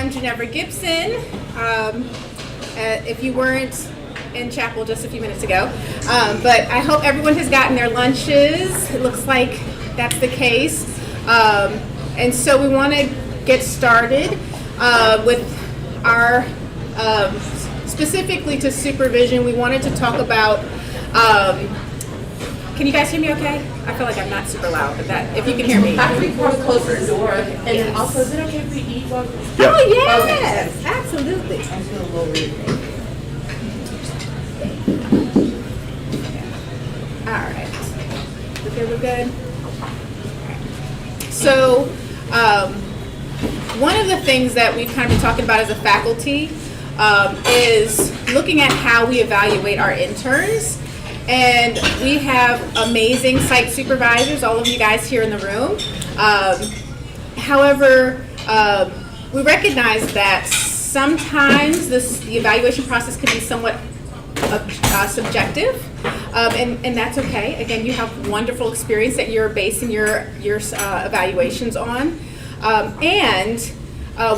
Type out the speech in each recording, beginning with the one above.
I'm Ginevra Gibson. If you weren't in chapel just a few minutes ago, but I hope everyone has gotten their lunches. It looks like that's the case. And so we want to get started with our, specifically to supervision, we wanted to talk about, can you guys hear me okay? I feel like I'm not super loud, but that, if you can hear me. Actually, close the door. And yes. also, is it okay if we eat while we're Oh, yes, okay. Absolutely. I feel a little weird. All right. Okay, we're good? So, one of the things that we've kind of been talking about as a faculty is looking at how we evaluate our interns. And we have amazing site supervisors, all of you guys here in the room. However, we recognize that sometimes the evaluation process can be somewhat subjective, and that's okay. Again, you have wonderful experience that you're basing your evaluations on, and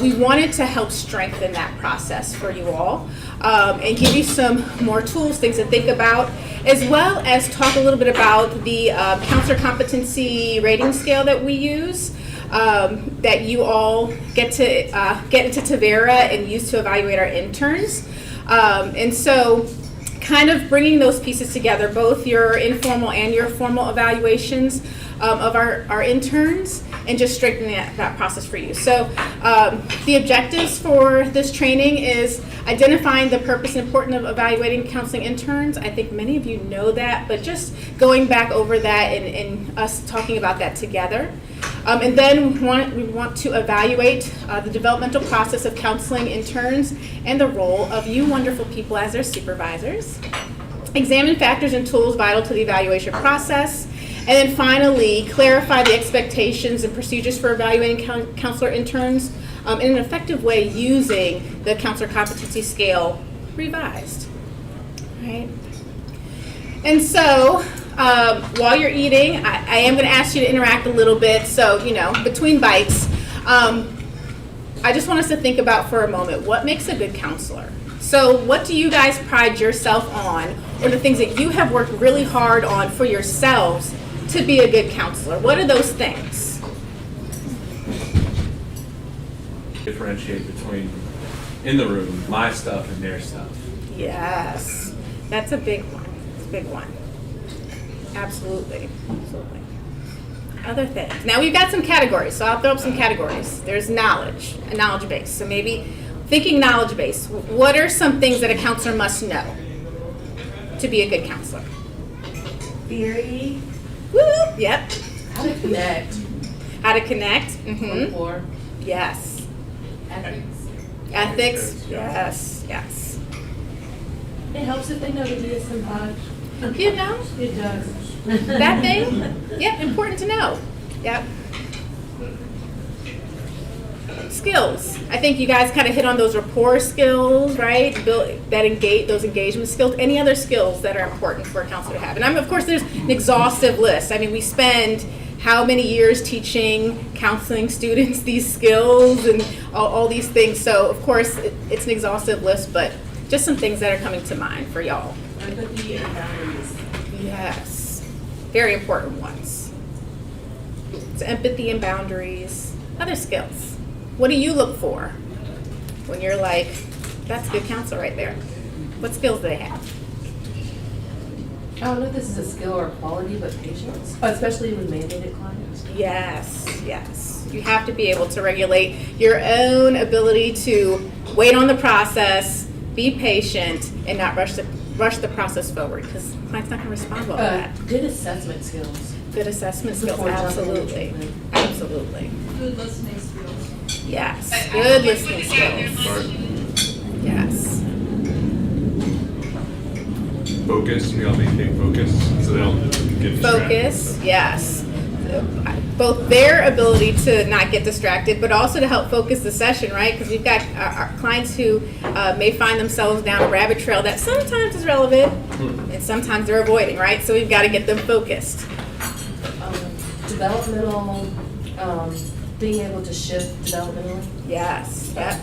we wanted to help strengthen that process for you all, and give you some more tools, things to think about, as well as talk a little bit about the counselor competency rating scale that we use, that you all get into Tavera and use to evaluate our interns. And so kind of bringing those pieces together, both your informal and your formal evaluations of our interns, and just strengthening that process for you. So the objectives for this training is identifying the purpose and importance of evaluating counseling interns. I think many of you know that, but just going back over that and us talking about that together. And then we want to evaluate the developmental process of counseling interns and the role of you wonderful people as their supervisors. Examine factors and tools vital to the evaluation process. And then finally, clarify the expectations and procedures for evaluating counselor interns in an effective way using the counselor competency scale revised. Right? And so, while you're eating, I am going to ask you to interact a little bit. So, between bites, I just want us to think about for a moment, what makes a good counselor? So what do you guys pride yourself on, or the things that you have worked really hard on for yourselves to be a good counselor? What are those things? Differentiate between, in the room, my stuff and their stuff. Yes, that's a big one. It's a big one. Absolutely. Absolutely. Other things. Now we've got some categories, so I'll throw up some categories. There's knowledge, a knowledge base. So maybe thinking knowledge base. What are some things that a counselor must know to be a good counselor? Theory. Woo! Yep. How to connect. How to connect. Mm-hmm. Or Yes. ethics. Ethics. Yes. Yes. It helps if they know the DSM-5. You know It does. that thing. Yep. Important to know. Yep. Skills. I think you guys kind of hit on those rapport skills, right? Those engagement skills. Any other skills that are important for a counselor to have? And of course, there's an exhaustive list. I mean, we spend how many years teaching counseling students these skills and all these things. So, of course, it's an exhaustive list, but just some things that are coming to mind for y'all. Empathy and boundaries. Yes. Very important ones. So empathy and boundaries. Other skills. What do you look for when you're like, that's a good counselor right there? What skills do they have? I don't know if this is a skill or a quality, but patience, especially with mandated clients. Yes, yes. You have to be able to regulate your own ability to wait on the process, be patient, and not rush the process forward, because the client's not going to respond well to that. Good assessment skills. Good assessment skills, Before jumping absolutely. into it. Absolutely. Good listening skills. Yes, good listening skills. Yes. Focus, we all maintain focus so they don't get distracted. Focus, yes. Both their ability to not get distracted, but also to help focus the session, right? Because we've got our clients who may find themselves down a rabbit trail that sometimes is relevant and sometimes they're avoiding, right? So we've got to get them focused. Developmental, being able to shift developmentally. Yes, yep.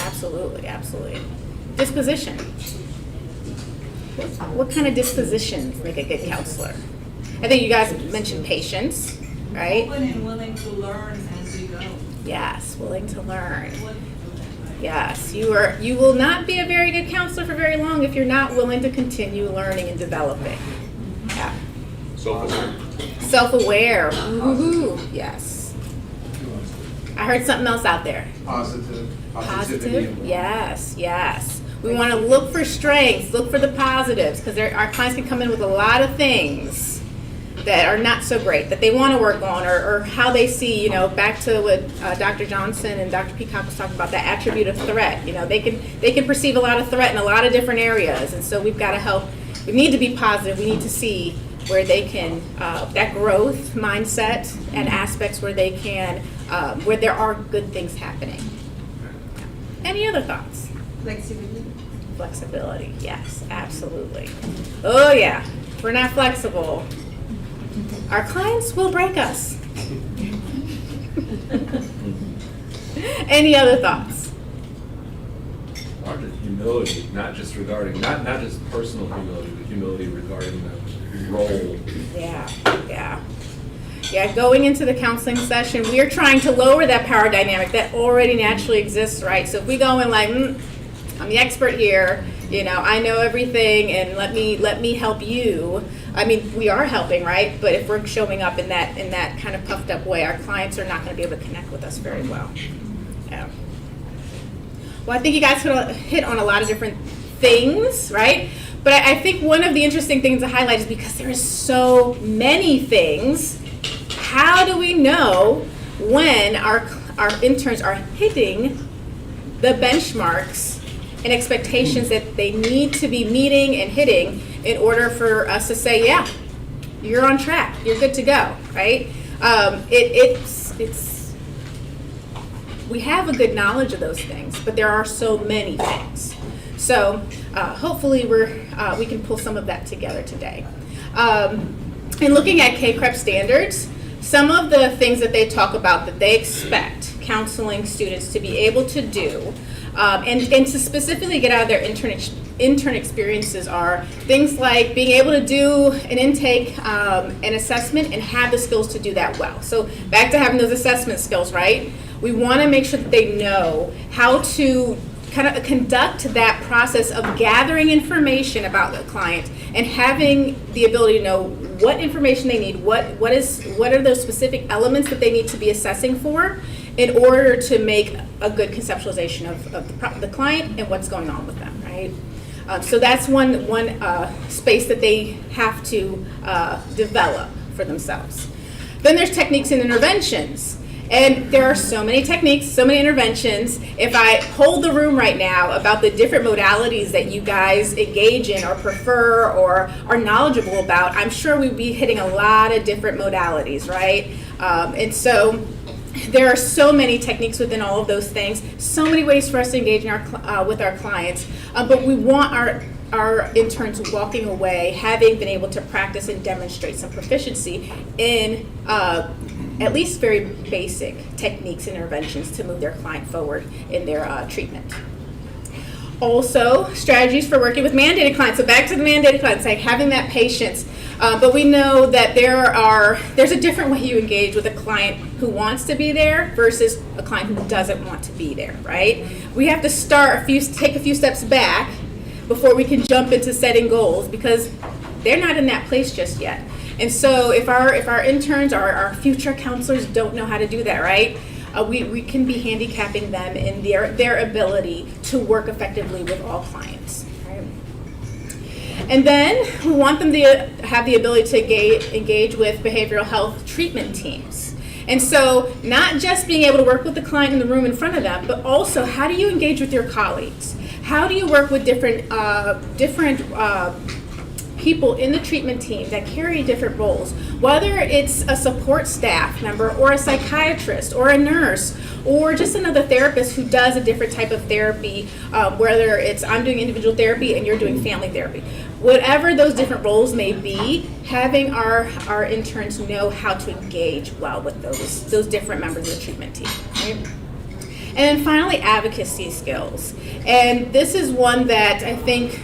Absolutely, absolutely. Disposition. What kind of dispositions make a good counselor? I think you guys mentioned patience, right? Open and willing to learn as we go. Yes, willing to learn. Yes, you will not be a very good counselor for very long if you're not willing to continue learning and developing. Yeah. Self-aware. Self-aware. Woo-hoo. Yes. I heard something else out there. Positivity. Positive. Yes, yes. We want to look for strengths, look for the positives, because our clients can come in with a lot of things that are not so great, that they want to work on, or how they see, back to what Dr. Johnson and Dr. Peacock was talking about, that attribute of threat. They can perceive a lot of threat in a lot of different areas, and so we've got to help. We need to be positive. We need to see where they can, that growth mindset and aspects where they can, where there are good things happening. Any other thoughts? Flexibility. Flexibility, yes, absolutely. Oh yeah, if we're not flexible, our clients will break us. Any other thoughts? Larger humility, not just regarding, not just personal humility, but humility regarding the role. Yeah, going into the counseling session, we are trying to lower that power dynamic that already naturally exists, right? So if we go in like, I'm the expert here, I know everything, and let me help you. I mean, we are helping, right? But if we're showing up in that kind of puffed up way, our clients are not going to be able to connect with us very well. Yeah. Well, I think you guys hit on a lot of different things, right? But I think one of the interesting things to highlight is because there is so many things, how do we know when our interns are hitting the benchmarks and expectations that they need to be meeting and hitting in order for us to say, yeah, you're on track, you're good to go, right? We have a good knowledge of those things, but there are so many things. So hopefully we can pull some of that together today. In looking at CCSR standards, some of the things that they talk about that they expect counseling students to be able to do, and to specifically get out of their intern experiences, are things like being able to do an intake, an assessment, and have the skills to do that well. So back to having those assessment skills, right? We want to make sure that they know how to kind of conduct that process of gathering information about the client and having the ability to know what information they need, what are those specific elements that they need to be assessing for in order to make a good conceptualization of the client and what's going on with them, right? So that's one space that they have to develop for themselves. Then there's techniques and interventions. And there are so many techniques, so many interventions. If I hold the room right now about the different modalities that you guys engage in or prefer or are knowledgeable about, I'm sure we'd be hitting a lot of different modalities, right? And so there are so many techniques within all of those things, so many ways for us to engage with our clients, but we want our interns walking away having been able to practice and demonstrate some proficiency in at least very basic techniques and interventions to move their client forward in their treatment. Also, strategies for working with mandated clients. So back to the mandated clients, like having that patience. But we know that there's a different way you engage with a client who wants to be there versus a client who doesn't want to be there, right? We have to take a few steps back before we can jump into setting goals, because they're not in that place just yet. And so if our interns or our future counselors don't know how to do that, right, we can be handicapping them in their ability to work effectively with all clients, right? And then we want them to have the ability to engage with behavioral health treatment teams. And so not just being able to work with the client in the room in front of them, but also how do you engage with your colleagues? How do you work with different people in the treatment team that carry different roles, whether it's a support staff member or a psychiatrist or a nurse or just another therapist who does a different type of therapy, whether it's I'm doing individual therapy and you're doing family therapy. Whatever those different roles may be, having our interns know how to engage well with those different members of the treatment team, right? And then finally, advocacy skills. And this is one that I think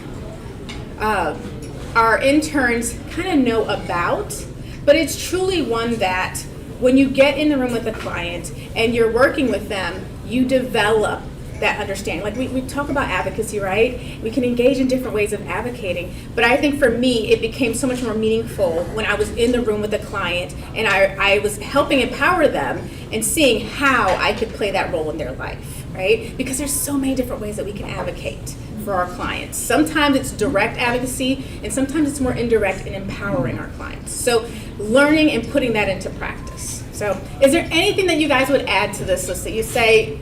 our interns kind of know about, but it's truly one that when you get in the room with a client and you're working with them, you develop that understanding. Like we talk about advocacy, right? We can engage in different ways of advocating, but I think for me, it became so much more meaningful when I was in the room with a client and I was helping empower them and seeing how I could play that role in their life, right? Because there's so many different ways that we can advocate for our clients. Sometimes it's direct advocacy, and sometimes it's more indirect in empowering our clients. So learning and putting that into practice. So is there anything that you guys would add to this list that you say,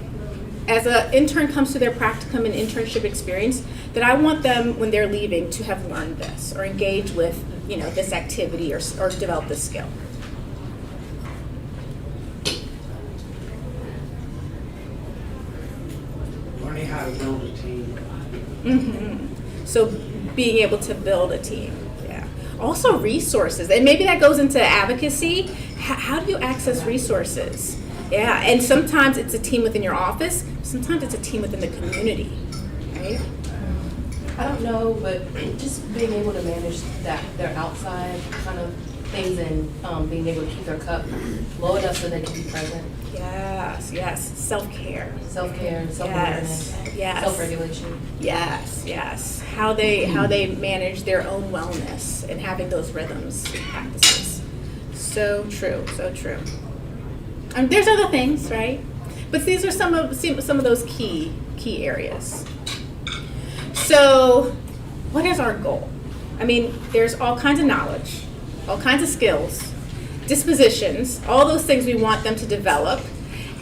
as an intern comes to their practicum and internship experience, that I want them, when they're leaving, to have learned this or engage with, this activity or develop this skill? Learning how to build a team. Mm-hmm. So being able to build a team, yeah. Also resources, and maybe that goes into advocacy. How do you access resources? Yeah, and sometimes it's a team within your office, sometimes it's a team within the community, right? I don't know, but just being able to manage their outside kind of things and being able to keep their cup low enough so they can be present. Yes, self-care. Self-care, self-awareness, Yes. self-regulation. Yes. How they manage their own wellness and having those rhythms and practices. So true. There's other things, right? But these are some of those key areas. So, what is our goal? I mean, there's all kinds of knowledge, all kinds of skills, dispositions, all those things we want them to develop.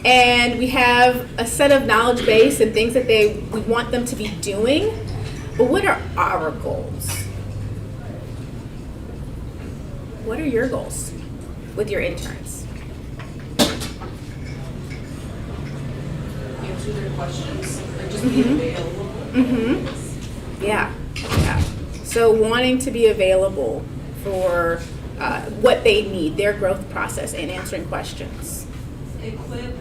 And we have a set of knowledge base and things that we want them to be doing. But what are our goals? What are your goals with your interns? Answer their questions, like just be available. Mm-hmm. Yeah. So wanting to be available for what they need, their growth process, and answering questions. Equip,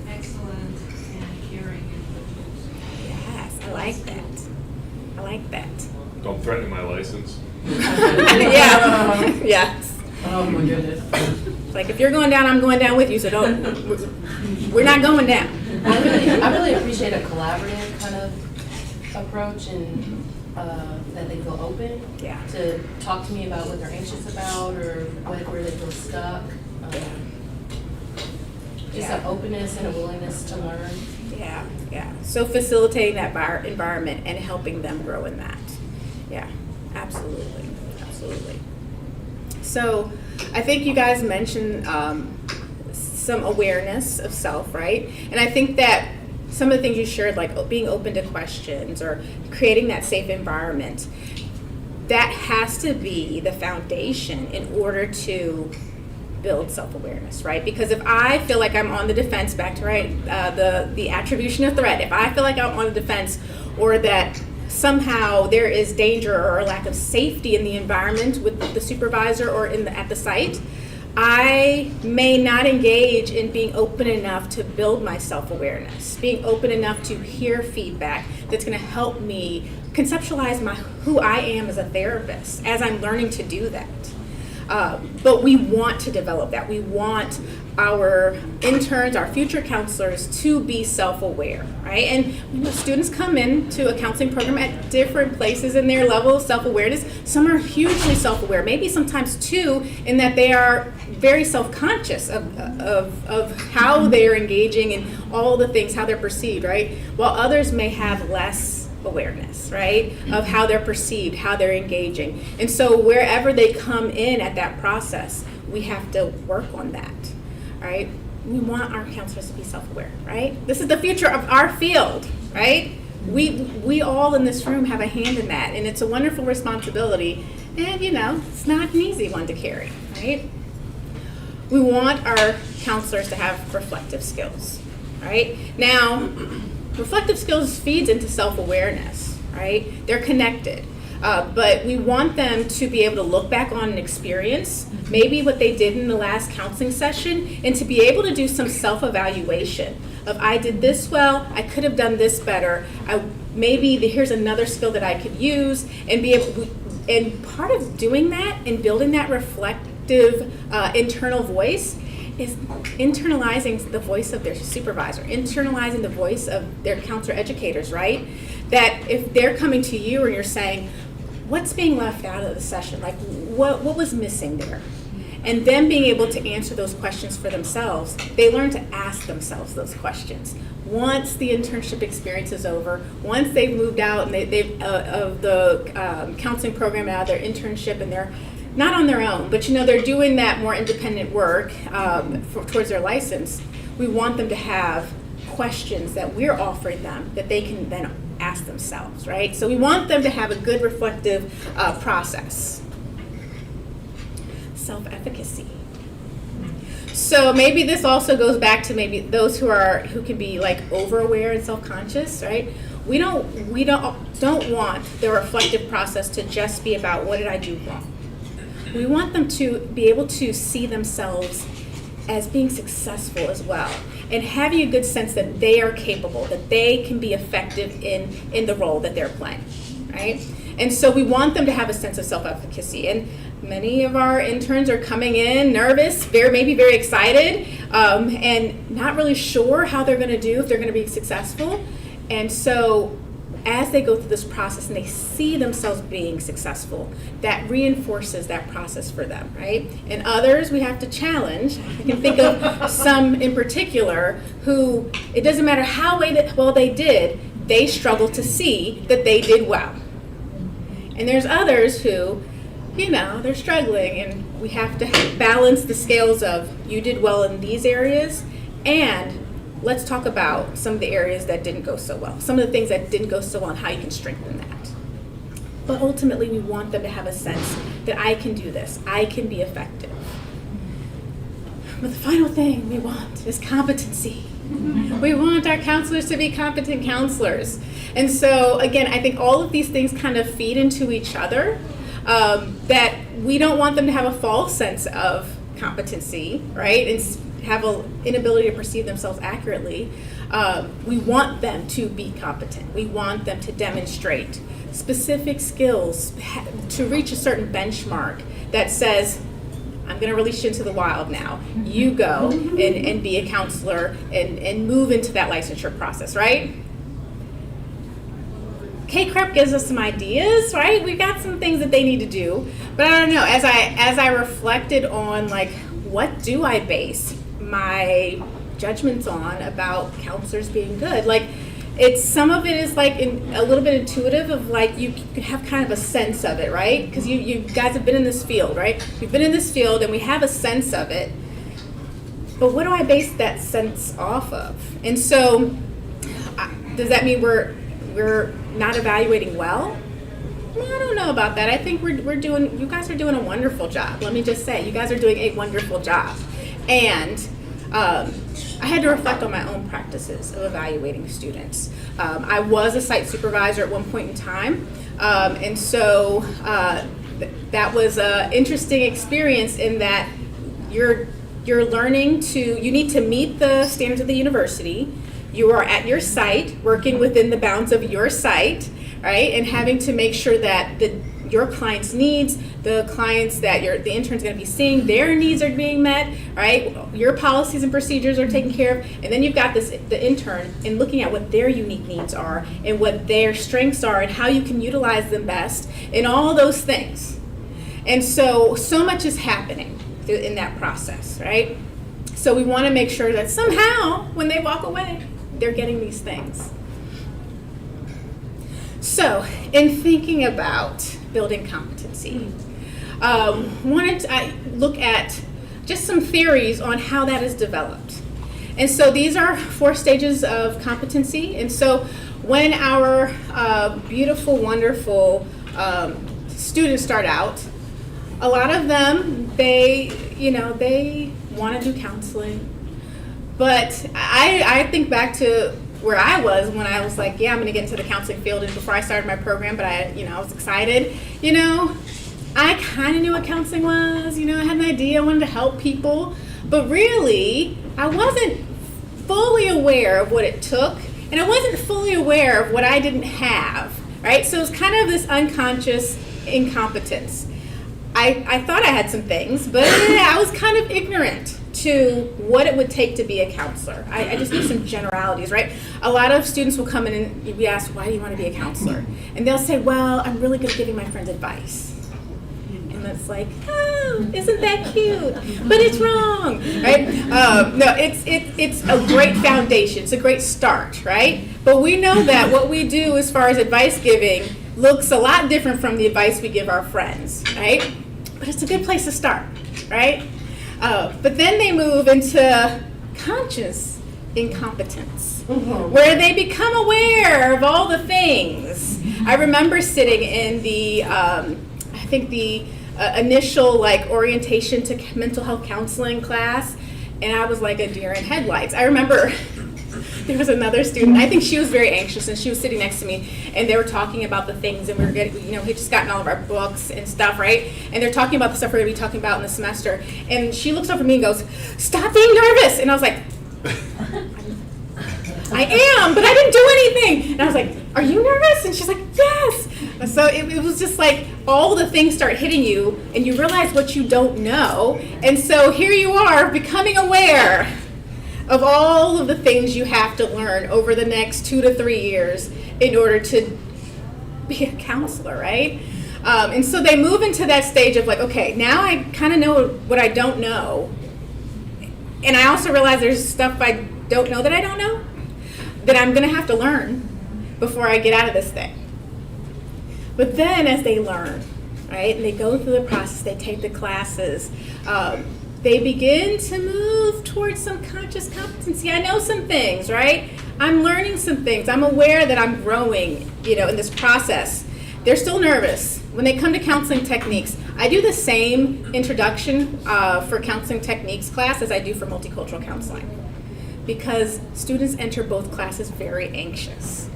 excellent, and caring individuals. Yes, I like that. Don't threaten my license. Yeah. Yes. Oh my goodness. Like if you're going down, I'm going down with you. So we're not going down. I really appreciate a collaborative kind of approach and that they feel open Yeah. to talk to me about what they're anxious about or where they feel stuck. Just an openness and a willingness to learn. Yeah. So facilitating that environment and helping them grow in that. Yeah, absolutely. So I think you guys mentioned some awareness of self, right? And I think that some of the things you shared, like being open to questions or creating that safe environment, that has to be the foundation in order to build self-awareness, right? Because if I feel like I'm on the defense, back to the attribution of threat, if I feel like I'm on the defense or that somehow there is danger or a lack of safety in the environment with the supervisor or at the site, I may not engage in being open enough to build my self-awareness, being open enough to hear feedback that's going to help me conceptualize who I am as a therapist as I'm learning to do that. But we want to develop that. We want our interns, our future counselors to be self-aware, right? And students come into a counseling program at different places in their level of self-awareness. Some are hugely self-aware, maybe sometimes too, in that they are very self-conscious of how they are engaging and all the things, how they're perceived, right? While others may have less awareness, right, of how they're perceived, how they're engaging. And so wherever they come in at that process, we have to work on that, right? We want our counselors to be self-aware, right? This is the future of our field, right? We all in this room have a hand in that, and it's a wonderful responsibility, and it's not an easy one to carry, right? We want our counselors to have reflective skills, right? Now, reflective skills feeds into self-awareness, right? They're connected. But we want them to be able to look back on an experience, maybe what they did in the last counseling session, and to be able to do some self-evaluation of I did this well, I could have done this better, here's another skill that I could use, and part of doing that and building that reflective internal voice is internalizing the voice of their supervisor, internalizing the voice of their counselor educators, right? That if they're coming to you and you're saying, what's being left out of the session? Like, what was missing there? And then being able to answer those questions for themselves, they learn to ask themselves those questions. Once the internship experience is over, once they've moved out and they've of the counseling program out of their internship and they're not on their own, but they're doing that more independent work towards their license, we want them to have questions that we're offering them that they can then ask themselves, right? So we want them to have a good reflective process. Self-efficacy. So maybe this also goes back to maybe those who can be like over-aware and self-conscious, right? We don't want the reflective process to just be about what did I do wrong. We want them to be able to see themselves as being successful as well, and having a good sense that they are capable, that they can be effective in the role that they're playing, right? And so we want them to have a sense of self-efficacy. And many of our interns are coming in nervous, maybe very excited, and not really sure how they're going to do, if they're going to be successful. And so as they go through this process and they see themselves being successful, that reinforces that process for them, right? And others we have to challenge. I can think of some in particular who, it doesn't matter how well they did, they struggle to see that they did well. And there's others who, they're struggling, and we have to balance the scales of you did well in these areas, and let's talk about some of the areas that didn't go so well, some of the things that didn't go so well and how you can strengthen that. But ultimately, we want them to have a sense that I can do this, I can be effective. But the final thing we want is competency. We want our counselors to be competent counselors. And so, again, I think all of these things kind of feed into each other, that we don't want them to have a false sense of competency, right? And have an inability to perceive themselves accurately. We want them to be competent. We want them to demonstrate specific skills to reach a certain benchmark that says, I'm going to release you into the wild now. You go and be a counselor and move into that licensure process, right? K-CREP gives us some ideas, right? We've got some things that they need to do. But I don't know, as I reflected on, like, what do I base my judgments on about counselors being good? Like, some of it is like a little bit intuitive of like you could have kind of a sense of it, right? Because you guys have been in this field, right? We've been in this field and we have a sense of it. But what do I base that sense off of? And so, does that mean we're not evaluating well? Well, I don't know about that. I think you guys are doing a wonderful job. Let me just say, you guys are doing a wonderful job. And I had to reflect on my own practices of evaluating students. I was a site supervisor at one point in time, and so that was an interesting experience in that you're learning you need to meet the standards of the university. You are at your site, working within the bounds of your site, right, and having to make sure that your clients' needs, the clients that the intern's going to be seeing, their needs are being met, right? Your policies and procedures are taken care of, and then you've got the intern and looking at what their unique needs are and what their strengths are and how you can utilize them best and all those things. And so much is happening in that process, right? So we want to make sure that somehow when they walk away, they're getting these things. So, in thinking about building competency, wanted to look at just some theories on how that is developed. And so these are 4 stages of competency. And so when our beautiful, wonderful students start out, a lot of them, they want to do counseling. But I think back to where I was when I was like, yeah, I'm going to get into the counseling field, and before I started my program, but I was excited. I kind of knew what counseling was. I had an idea. I wanted to help people, but really, I wasn't fully aware of what it took, and I wasn't fully aware of what I didn't have, right? So it was kind of this unconscious incompetence. I thought I had some things, but I was kind of ignorant to what it would take to be a counselor. I just knew some generalities, right? A lot of students will come in and we ask, why do you want to be a counselor? And they'll say, well, I'm really good at giving my friends advice. And it's like, oh, isn't that cute? But it's wrong, right? No, it's a great foundation. It's a great start, right? But we know that what we do as far as advice giving looks a lot different from the advice we give our friends, right? But it's a good place to start, right? But then they move into conscious incompetence, where they become aware of all the things. I remember sitting in the, I think the initial like orientation to mental health counseling class, and I was like a deer in headlights. I remember there was another student, I think she was very anxious, and she was sitting next to me, and they were talking about the things, and we were getting, we had just gotten all of our books and stuff, right? And they're talking about the stuff we're going to be talking about in the semester, and she looks over at me and goes, "Stop being nervous!" And I was like, "I am, but I didn't do anything." And I was like, "Are you nervous?" And she's like, "Yes." So it was just like all the things start hitting you, and you realize what you don't know, and so here you are becoming aware of all of the things you have to learn over the next 2 to 3 years in order to be a counselor, right? And so they move into that stage of like, okay, now I kind of know what I don't know. And I also realize there's stuff I don't know that I don't know that I'm going to have to learn before I get out of this thing. But then as they learn, right, and they go through the process, they take the classes, they begin to move towards some conscious competency. I know some things, right? I'm learning some things. I'm aware that I'm growing, in this process. They're still nervous. When they come to counseling techniques, I do the same introduction for counseling techniques class as I do for multicultural counseling, because students enter both classes very anxious.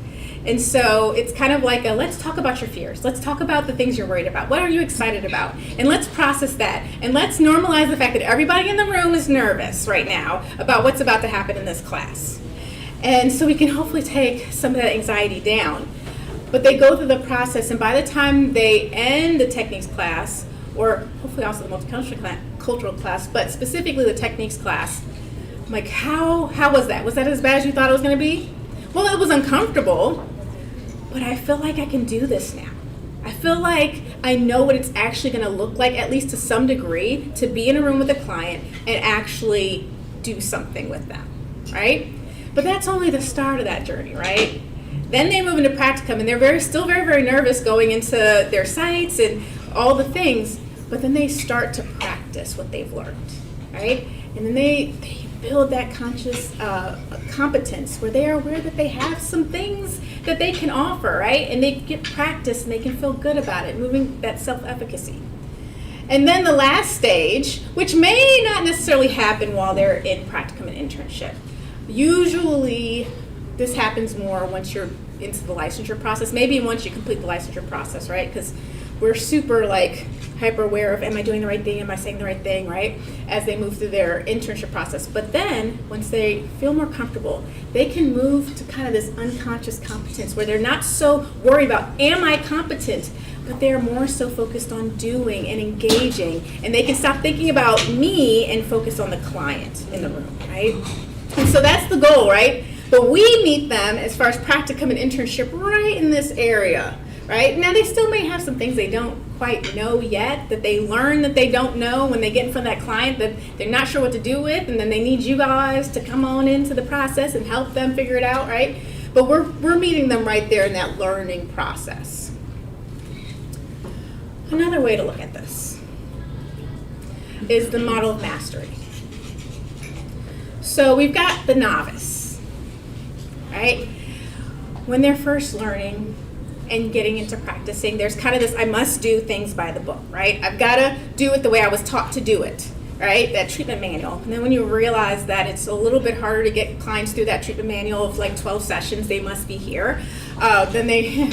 And so it's kind of like let's talk about your fears. Let's talk about the things you're worried about. What are you excited about? And let's process that. And let's normalize the fact that everybody in the room is nervous right now about what's about to happen in this class. And so we can hopefully take some of that anxiety down. But they go through the process, and by the time they end the techniques class, or hopefully also the multicultural class, but specifically the techniques class, I'm like, how was that? Was that as bad as you thought it was going to be? Well, it was uncomfortable, but I feel like I can do this now. I feel like I know what it's actually going to look like, at least to some degree, to be in a room with a client and actually do something with them, right? But that's only the start of that journey, right? Then they move into practicum, and they're still very, very nervous going into their sites and all the things, but then they start to practice what they've learned, right? And then they build that conscious competence where they are aware that they have some things that they can offer, right? And they get practice and they can feel good about it, moving that self-efficacy. And then the last stage, which may not necessarily happen while they're in practicum and internship. Usually this happens more once you're into the licensure process, maybe once you complete the licensure process, right? Because we're super hyper aware of, am I doing the right thing? Am I saying the right thing, right? As they move through their internship process. But then once they feel more comfortable, they can move to kind of this unconscious competence where they're not so worried about, am I competent? But they're more so focused on doing and engaging, and they can stop thinking about me and focus on the client in the room, right? And so that's the goal, right? But we meet them as far as practicum and internship right in this area, right? Now they still may have some things they don't quite know yet, that they learn that they don't know when they get in front of that client that they're not sure what to do with, and then they need you guys to come on into the process and help them figure it out, right? But we're meeting them right there in that learning process. Another way to look at this is the model of mastery. So we've got the novice, right? When they're first learning and getting into practicing, there's kind of this, I must do things by the book, right? I've got to do it the way I was taught to do it, right? That treatment manual. And then when you realize that it's a little bit harder to get clients through that treatment manual of 12 sessions, they must be here, then they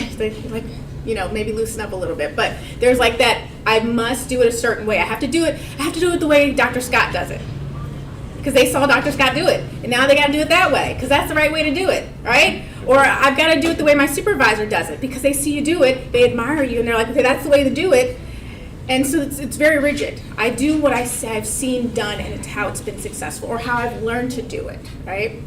maybe loosen up a little bit. But there's that, I must do it a certain way. I have to do it the way Dr. Scott does it. because they saw Dr. Scott do it, and now they got to do it that way because that's the right way to do it, right? Or I've got to do it the way my supervisor does it because they see you do it, they admire you, and they're like, okay, that's the way to do it. And so it's very rigid. I do what I've seen done, and it's how it's been successful, or how I've learned to do it, right?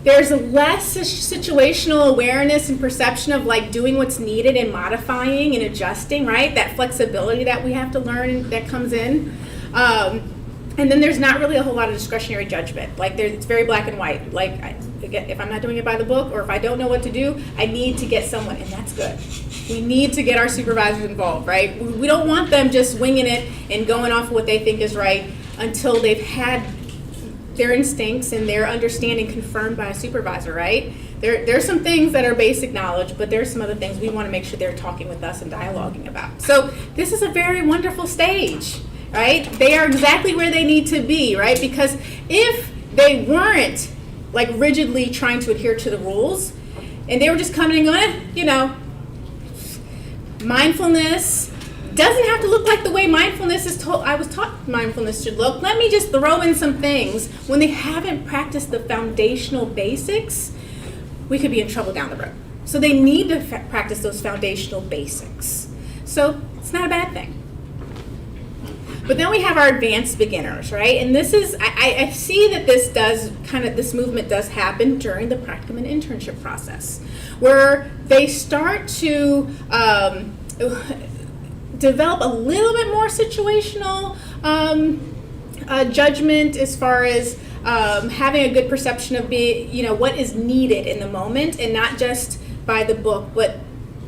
There's a less situational awareness and perception of like doing what's needed and modifying and adjusting, right? That flexibility that we have to learn that comes in. And then there's not really a whole lot of discretionary judgment. Like it's very black and white. Like if I'm not doing it by the book, or if I don't know what to do, I need to get someone, and that's good. We need to get our supervisors involved, right? We don't want them just winging it and going off of what they think is right until they've had their instincts and their understanding confirmed by a supervisor, right? There's some things that are basic knowledge, but there's some other things we want to make sure they're talking with us and dialoguing about. So this is a very wonderful stage, right? They are exactly where they need to be, right? Because if they weren't like rigidly trying to adhere to the rules, and they were just coming and going, mindfulness doesn't have to look like the way mindfulness is told. I was taught mindfulness should look. Let me just throw in some things. When they haven't practiced the foundational basics, we could be in trouble down the road. So they need to practice those foundational basics. So it's not a bad thing. But then we have our advanced beginners, right? And this is, I see that this movement does happen during the practicum and internship process, where they start to develop a little bit more situational judgment as far as having a good perception of what is needed in the moment, and not just by the book, but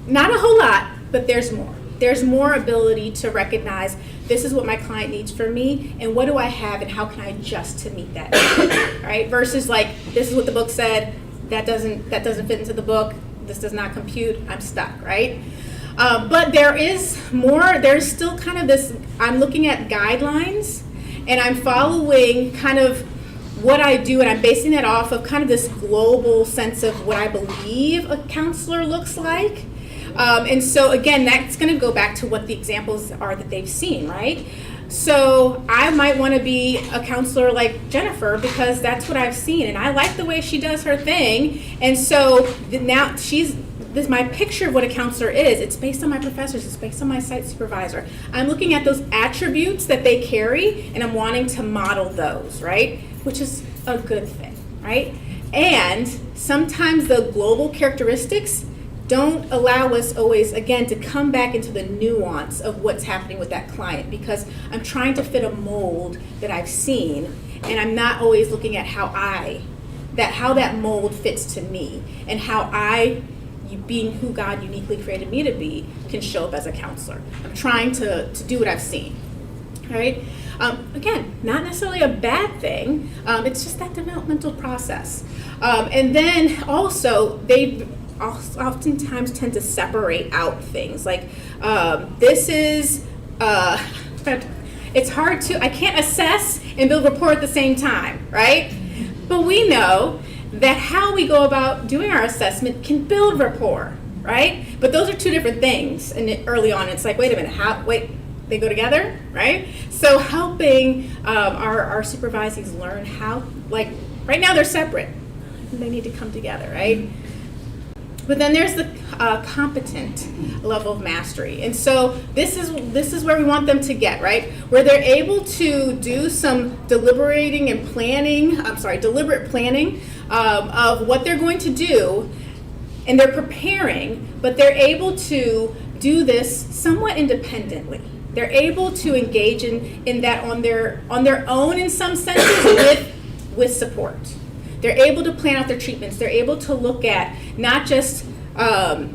not a whole lot, but there's more. There's more ability to recognize this is what my client needs from me, and what do I have, and how can I adjust to meet that need, right? Versus like, this is what the book said, that doesn't fit into the book, this does not compute, I'm stuck, right? But there is more, there's still kind of this, I'm looking at guidelines, and I'm following kind of what I do, and I'm basing that off of kind of this global sense of what I believe a counselor looks like. And so again, that's going to go back to what the examples are that they've seen, right? So I might want to be a counselor like Jennifer because that's what I've seen, and I like the way she does her thing. And so now my picture of what a counselor is, it's based on my professors, it's based on my site supervisor. I'm looking at those attributes that they carry, and I'm wanting to model those, right? Which is a good thing, right? And sometimes the global characteristics don't allow us always, again, to come back into the nuance of what's happening with that client, because I'm trying to fit a mold that I've seen, and I'm not always looking at how that mold fits to me, and how being who God uniquely created me to be, can show up as a counselor. I'm trying to do what I've seen, right? Again, not necessarily a bad thing, it's just that developmental process. And then also, they oftentimes tend to separate out things like this is it's hard to, I can't assess and build rapport at the same time, right? But we know that how we go about doing our assessment can build rapport, right? But those are two different things. And early on, it's like, wait a minute, they go together, right? So helping our supervisees learn how, like, right now they're separate. They need to come together, right? But then there's the competent level of mastery. And so this is where we want them to get, right? Where they're able to do some deliberate planning of what they're going to do, and they're preparing, but they're able to do this somewhat independently. They're able to engage in that on their own in some senses with support. They're able to plan out their treatments. They're able to look at not just the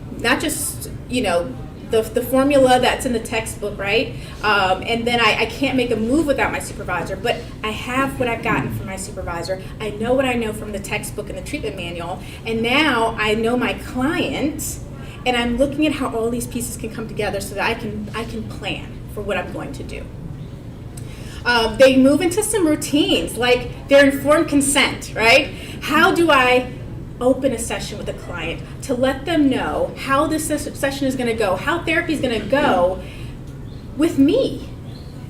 formula that's in the textbook, right? And then I can't make a move without my supervisor, but I have what I've gotten from my supervisor. I know what I know from the textbook and the treatment manual, and now I know my client, and I'm looking at how all these pieces can come together so that I can plan for what I'm going to do. They move into some routines, like their informed consent, right? How do I open a session with a client to let them know how this session is going to go, how therapy is going to go with me,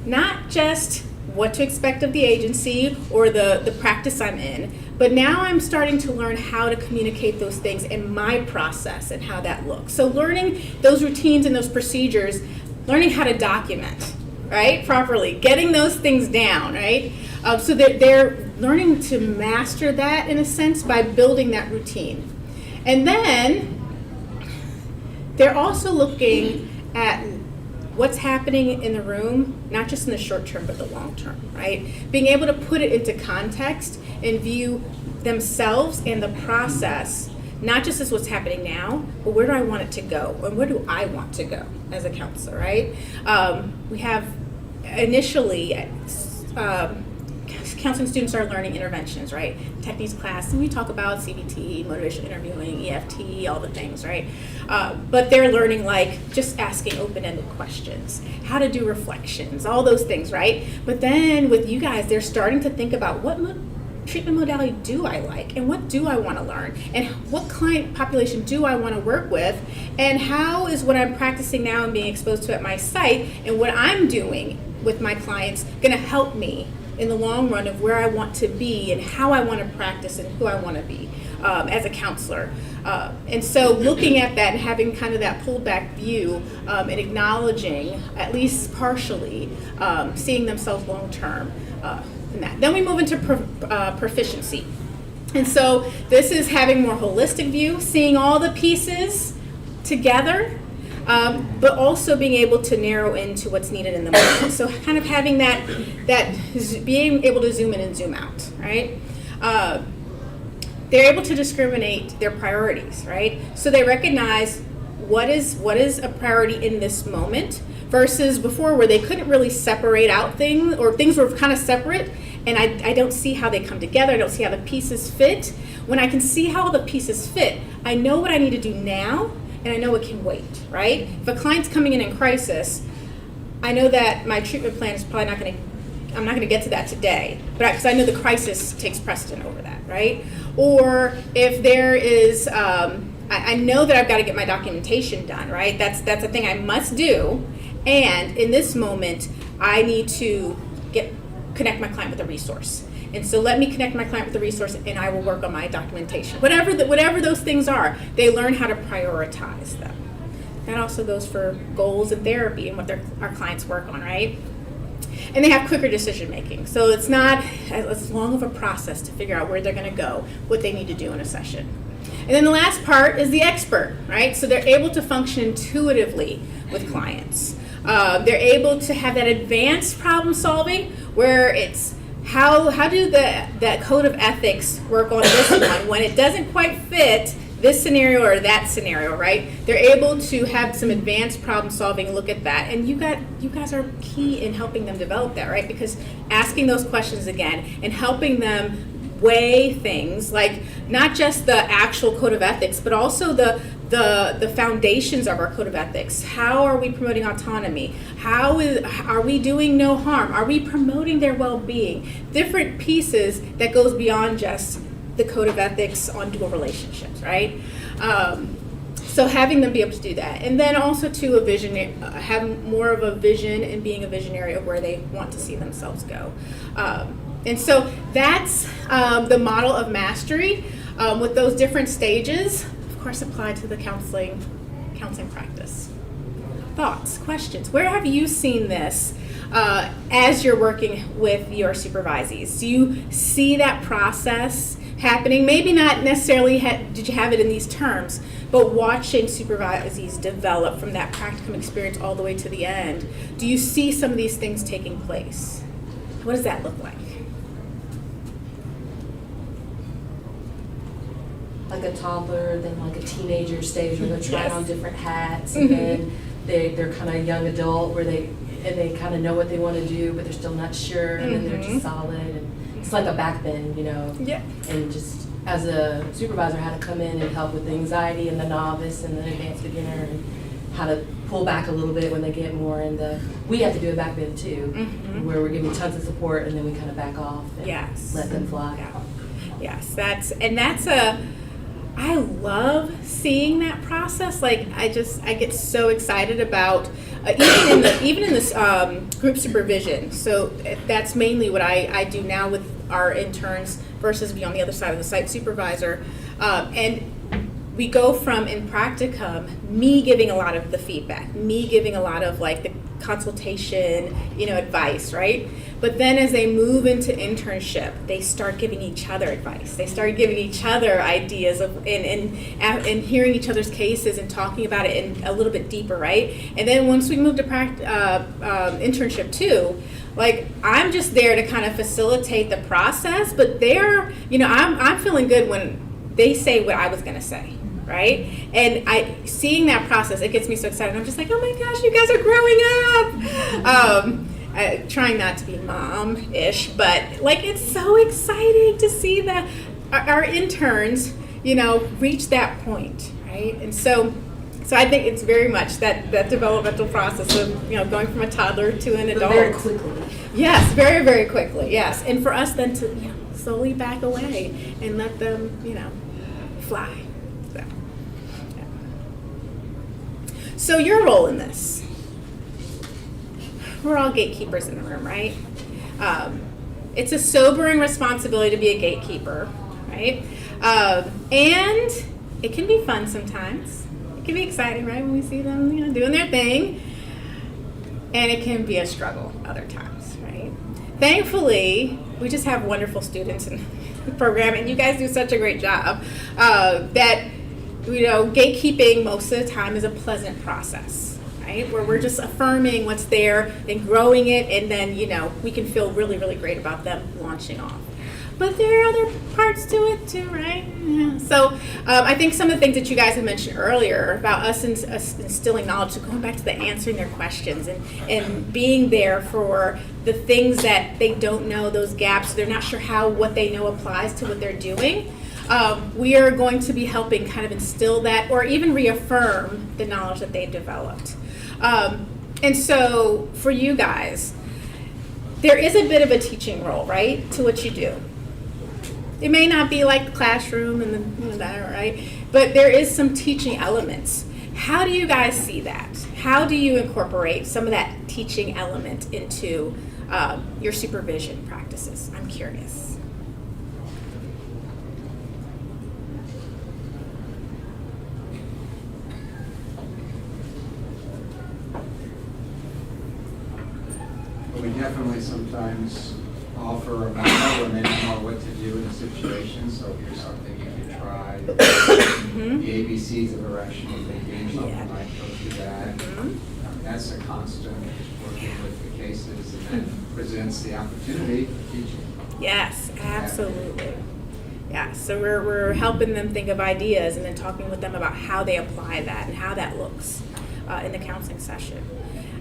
not just what to expect of the agency or the practice I'm in. But now I'm starting to learn how to communicate those things in my process and how that looks. So learning those routines and those procedures, learning how to document, right, properly, getting those things down, right? So they're learning to master that in a sense by building that routine. And then they're also looking at what's happening in the room, not just in the short term, but the long term, right? Being able to put it into context and view themselves and the process, not just as what's happening now, but where do I want it to go? And where do I want to go as a counselor, right? We have initially, counseling students are learning interventions, right? Techniques class, and we talk about CBT, motivational interviewing, EFT, all the things, right? But they're learning like just asking open-ended questions, how to do reflections, all those things, right? But then with you guys, they're starting to think about what treatment modality do I like, and what do I want to learn, and what client population do I want to work with, and how is what I'm practicing now and being exposed to at my site and what I'm doing with my clients going to help me in the long run of where I want to be and how I want to practice and who I want to be as a counselor. And so looking at that and having kind of that pulled back view and acknowledging, at least partially, seeing themselves long term in that. Then we move into proficiency. And so this is having more holistic view, seeing all the pieces together, but also being able to narrow into what's needed in the moment. So kind of having that being able to zoom in and zoom out, right? They're able to discriminate their priorities, right? So they recognize what is a priority in this moment versus before where they couldn't really separate out things, or things were kind of separate, and I don't see how they come together. I don't see how the pieces fit. When I can see how the pieces fit, I know what I need to do now, and I know it can wait, right? If a client's coming in crisis, I know that my treatment plan is probably I'm not going to get to that today, but because I know the crisis takes precedent over that, right? Or if there is, I know that I've got to get my documentation done, right? That's a thing I must do, and in this moment, I need to connect my client with a resource. And so let me connect my client with the resource, and I will work on my documentation. Whatever those things are, they learn how to prioritize them. That also goes for goals and therapy and what our clients work on, right? And they have quicker decision making. So it's not as long of a process to figure out where they're going to go, what they need to do in a session. And then the last part is the expert, right? So they're able to function intuitively with clients. They're able to have that advanced problem solving where it's how do that code of ethics work on this one when it doesn't quite fit this scenario or that scenario, right? They're able to have some advanced problem solving, look at that, and you guys are key in helping them develop that, right? Because asking those questions again and helping them weigh things like not just the actual code of ethics, but also the foundations of our code of ethics. How are we promoting autonomy? Are we doing no harm? Are we promoting their well-being? Different pieces that goes beyond just the code of ethics on dual relationships, right? So having them be able to do that, and then also to have more of a vision and being a visionary of where they want to see themselves go. And so that's the model of mastery with those different stages, of course, applied to the counseling practice. Thoughts, questions? Where have you seen this as you're working with your supervisees? Do you see that process happening? Maybe not necessarily did you have it in these terms, but watching supervisees develop from that practicum experience all the way to the end. Do you see some of these things taking place? What does that look like? Like a toddler, then like a teenager stage where they're trying on different hats, and then they're kind of young adult where they kind of know what they want to do, but they're still not sure, and then they're just solid, and it's like a back bend, Yeah. And just as a supervisor, how to come in and help with the anxiety and the novice and the advanced beginner, and how to pull back a little bit when they get more in we have to do a back bend too, where we're giving tons of support, and then we kind of back off and let them fly. Yes, I love seeing that process. Like I get so excited about even in this group supervision. So that's mainly what I do now with our interns versus be on the other side of the site supervisor. And we go from in practicum, me giving a lot of the feedback, me giving a lot of like the consultation, advice, right? But then as they move into internship, they start giving each other advice. They start giving each other ideas of and hearing each other's cases and talking about it in a little bit deeper, right? And then once we move to internship too, like I'm just there to kind of facilitate the process, but they're, I'm feeling good when they say what I was gonna say. Right? And seeing that process, it gets me so excited. I'm just like, oh my gosh, you guys are growing up. Trying not to be mom-ish, but like it's so exciting to see that our interns, reach that point, right? And so I think it's very much that developmental process of, going from a toddler to an adult. Very quickly. Yes, very, very quickly, yes. And for us then to slowly back away and let them, fly. So your role in this, we're all gatekeepers in the room, right? It's a sobering responsibility to be a gatekeeper, right? And it can be fun sometimes. It can be exciting, right, when we see them, doing their thing. And it can be a struggle other times, right? Thankfully, we just have wonderful students in the program, and you guys do such a great job that gatekeeping most of the time is a pleasant process, right? Where we're just affirming what's there and growing it, and then, we can feel really, really great about them launching off. But there are other parts to it too, right? Yeah. So I think some of the things that you guys had mentioned earlier about us instilling knowledge, so going back to the answering their questions and being there for the things that they don't know, those gaps, they're not sure how what they know applies to what they're doing. We are going to be helping kind of instill that or even reaffirm the knowledge that they've developed. And so for you guys, there is a bit of a teaching role, right, to what you do. It may not be like the classroom and that, right? But there is some teaching elements. How do you guys see that? How do you incorporate some of that teaching element into your supervision practices? I'm curious. We definitely sometimes offer a model or maybe more what to do in a situation. So here's something you can try. The ABCs of irrational thinking, something might go through that. That's a constant working with the cases, and that presents the opportunity for teaching. Yes, absolutely. Yeah, so we're helping them think of ideas and then talking with them about how they apply that and how that looks in the counseling session.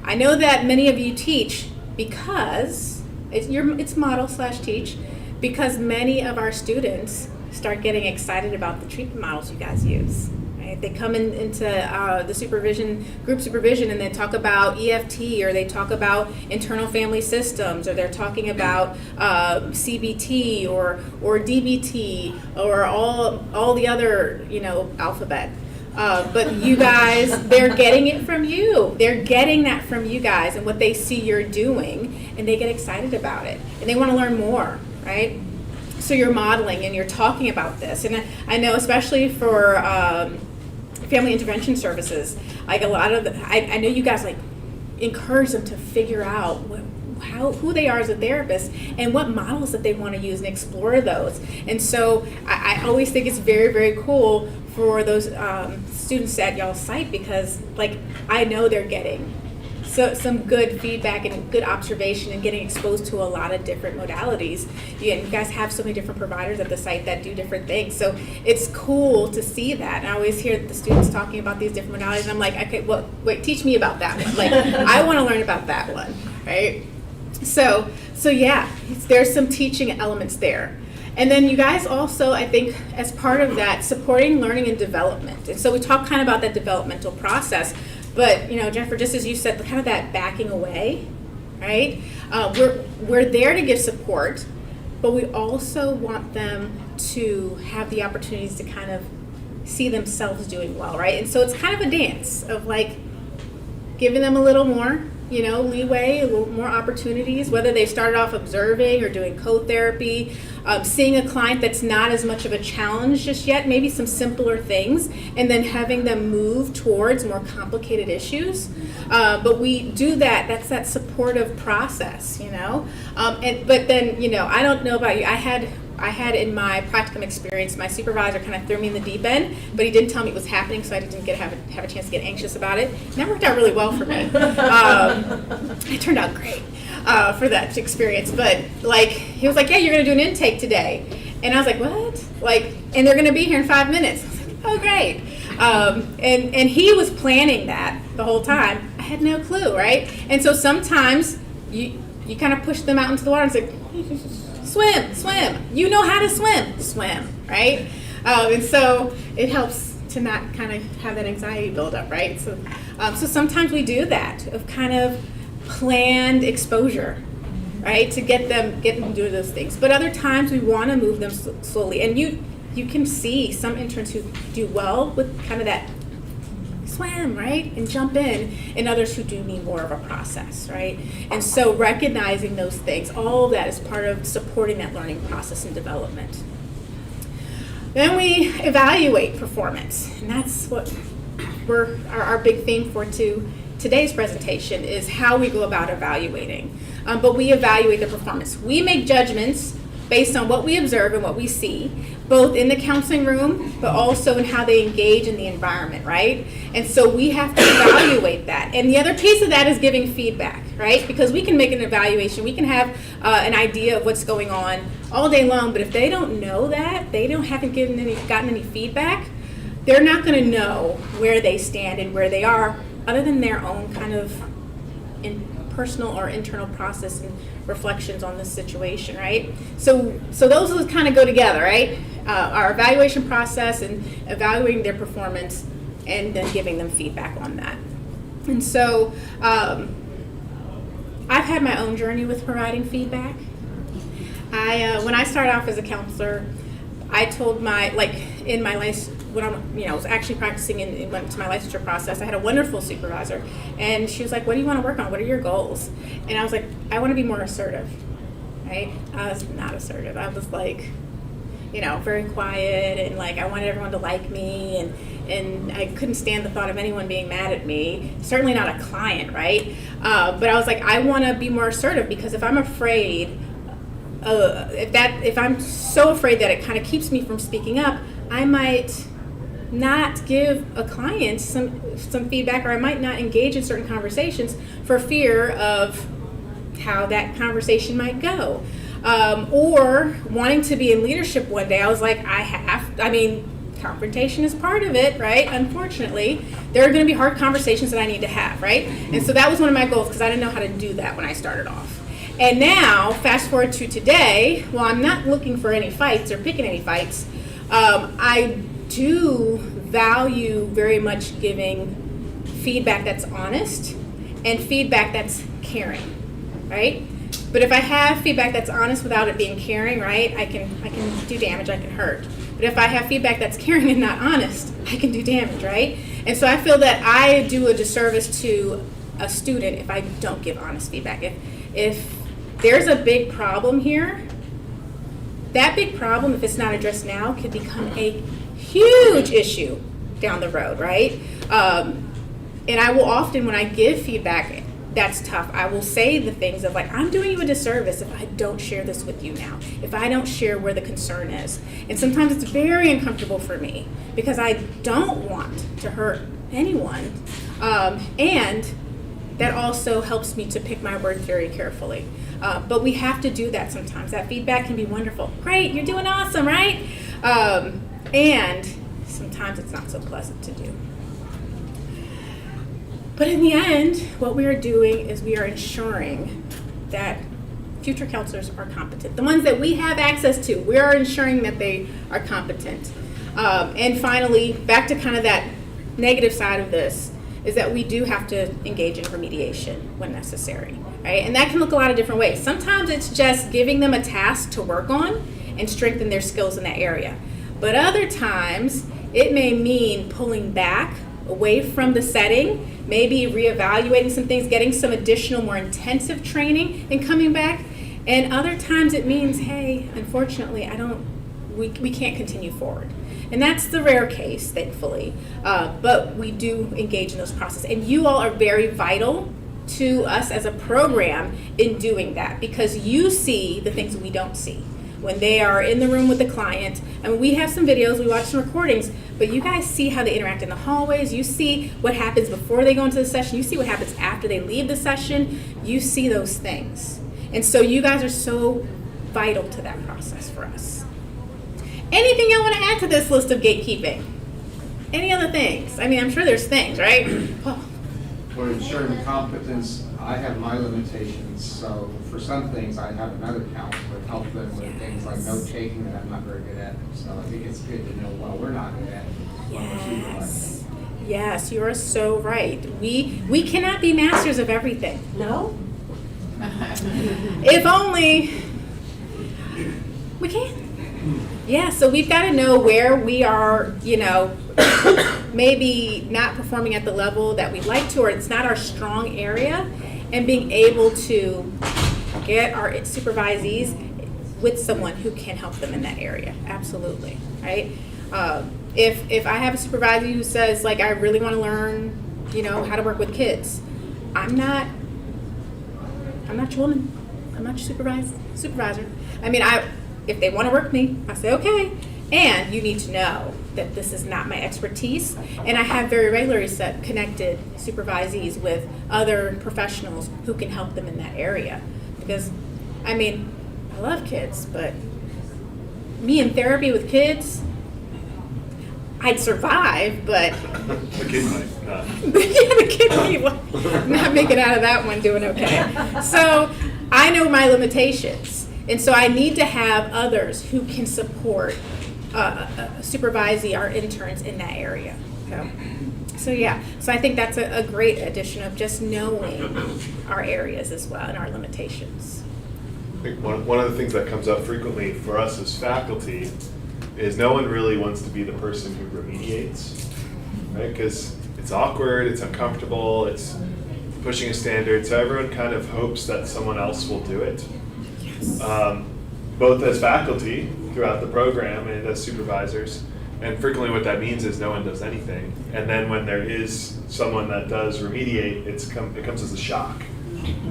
I know that many of you teach because it's model/teach, because many of our students start getting excited about the treatment models you guys use. Right? They come into the supervision, group supervision, and they talk about EFT, or they talk about internal family systems, or they're talking about CBT or DBT or all the other alphabet. But you guys, they're getting it from you. They're getting that from you guys and what they see you're doing, and they get excited about it. And they want to learn more, right? So you're modeling and you're talking about this. And I know especially for family intervention services, like a lot of I know you guys like encourage them to figure out who they are as a therapist and what models that they want to use and explore those. And so I always think it's very, very cool for those students at y'all's site, because like I know they're getting some good feedback and good observation and getting exposed to a lot of different modalities. You guys have so many different providers at the site that do different things, so it's cool to see that. And I always hear the students talking about these different modalities, and I'm like, okay, well, wait, teach me about that one. Like, I want to learn about that one, right? So yeah, there's some teaching elements there. And then you guys also, I think, as part of that, supporting learning and development. And so we talk kind of about that developmental process, but Jennifer, just as you said, kind of that backing away, right? We're there to give support, but we also want them to have the opportunities to kind of see themselves doing well, right? And so it's kind of a dance of like giving them a little more, leeway, a little more opportunities, whether they started off observing or doing co-therapy, seeing a client that's not as much of a challenge just yet, maybe some simpler things, and then having them move towards more complicated issues. But we do that's that supportive process, but then, I don't know about you, I had in my practicum experience, my supervisor kind of threw me in the deep end, but he didn't tell me it was happening, so I didn't have a chance to get anxious about it. And that worked out really well for me. It turned out great for that experience. But he was like, "Yeah, you're going to do an intake today," and I was like, "What?" And they're going to be here in 5 minutes. I was like, "Oh, great!" And he was planning that the whole time. I had no clue, right? And so sometimes you kind of push them out into the water and say, swim. You know how to swim, right? And so it helps to not kind of have that anxiety build up, right? So sometimes we do that of kind of planned exposure, right? To get them to do those things. But other times we want to move them slowly. And you can see some interns who do well with kind of that swim, right, and jump in, and others who do need more of a process, right? And so recognizing those things, all of that is part of supporting that learning process and development. Then we evaluate performance, and that's what our big theme for today's presentation is how we go about evaluating. But we evaluate the performance. We make judgments based on what we observe and what we see, both in the counseling room, but also in how they engage in the environment, right? And so we have to evaluate that. And the other piece of that is giving feedback, right? Because we can make an evaluation, we can have an idea of what's going on all day long, but if they don't know that, they haven't gotten any feedback, they're not gonna know where they stand and where they are, other than their own kind of personal or internal process and reflections on this situation, right? So those kind of go together, right? Our evaluation process and evaluating their performance and then giving them feedback on that. And so I've had my own journey with providing feedback. When I started off as a counselor, I told in my life, when I was actually practicing and went to my licensure process, I had a wonderful supervisor, and she was like, "What do you want to work on? What are your goals?" And I was like, "I want to be more assertive," right? I was not assertive. I was very quiet, and I wanted everyone to like me, and I couldn't stand the thought of anyone being mad at me, certainly not a client, right? But I was like, I want to be more assertive, because if I'm afraid, if I'm so afraid that it kind of keeps me from speaking up, I might not give a client some feedback, or I might not engage in certain conversations for fear of how that conversation might go. Or wanting to be in leadership one day, I was like, confrontation is part of it, right? Unfortunately, there are going to be hard conversations that I need to have, right? And so that was one of my goals, because I didn't know how to do that when I started off. And now, fast forward to today, while I'm not looking for any fights or picking any fights, I do value very much giving feedback that's honest and feedback that's caring, right? But if I have feedback that's honest without it being caring, right, I can do damage, I can hurt. But if I have feedback that's caring and not honest, I can do damage, right? And so I feel that I do a disservice to a student if I don't give honest feedback. If there's a big problem here, that big problem, if it's not addressed now, could become a huge issue down the road, right? And I will often, when I give feedback, that's tough. I will say the things of I'm doing you a disservice if I don't share this with you now, if I don't share where the concern is. And sometimes it's very uncomfortable for me, because I don't want to hurt anyone. And that also helps me to pick my words very carefully. But we have to do that sometimes. That feedback can be wonderful. Great, you're doing awesome, right? And sometimes it's not so pleasant to do. But in the end, what we are doing is we are ensuring that future counselors are competent. The ones that we have access to, we are ensuring that they are competent. And finally, back to kind of that negative side of this, is that we do have to engage in remediation when necessary, right? And that can look a lot of different ways. Sometimes it's just giving them a task to work on and strengthen their skills in that area. But other times, It may mean pulling back away from the setting, maybe reevaluating some things, getting some additional, more intensive training, and coming back. And other times it means, hey, unfortunately, we can't continue forward. And that's the rare case, thankfully. But we do engage in those processes. And you all are very vital to us as a program in doing that, because you see the things we don't see when they are in the room with the client. And we have some videos, we watch some recordings, but you guys see how they interact in the hallways. You see what happens before they go into the session. You see what happens after they leave the session. You see those things. And so you guys are so vital to that process for us. Anything you want to add to this list of gatekeeping? Any other things? I mean, I'm sure there's things, right? Oh. For ensuring competence, I have my limitations, so for some things, I have another counselor help them with things like note-taking that I'm not very good at. So I think it's good to know, well, we're not good at it. Yes. Yes, you are so right. We cannot be masters of everything. No? If only we can. Yeah, so we've got to know where we are, maybe not performing at the level that we'd like to, or it's not our strong area, and being able to get our supervisees with someone who can help them in that area. Absolutely, right? If I have a supervisor who says, like, I really want to learn, how to work with kids, I'm not your woman. I'm not your supervisor. I mean, if they want to work with me, I say, okay. And you need to know that this is not my expertise. And I have very regularly connected supervisees with other professionals who can help them in that area. Because, I mean, I love kids, but me in therapy with kids, I'd survive, but The kid might not. the kid might not make it out of that one doing okay. So I know my limitations. And so I need to have others who can support supervising our interns in that area. So yeah, so I think that's a great addition of just knowing our areas as well and our limitations. I think one of the things that comes up frequently for us as faculty is no one really wants to be the person who remediates, right? Because it's awkward, it's uncomfortable, it's pushing a standard, so everyone kind of hopes that someone else will do it. Both as faculty throughout the program and as supervisors. And frequently what that means is no one does anything. And then when there is someone that does remediate, it comes as a shock.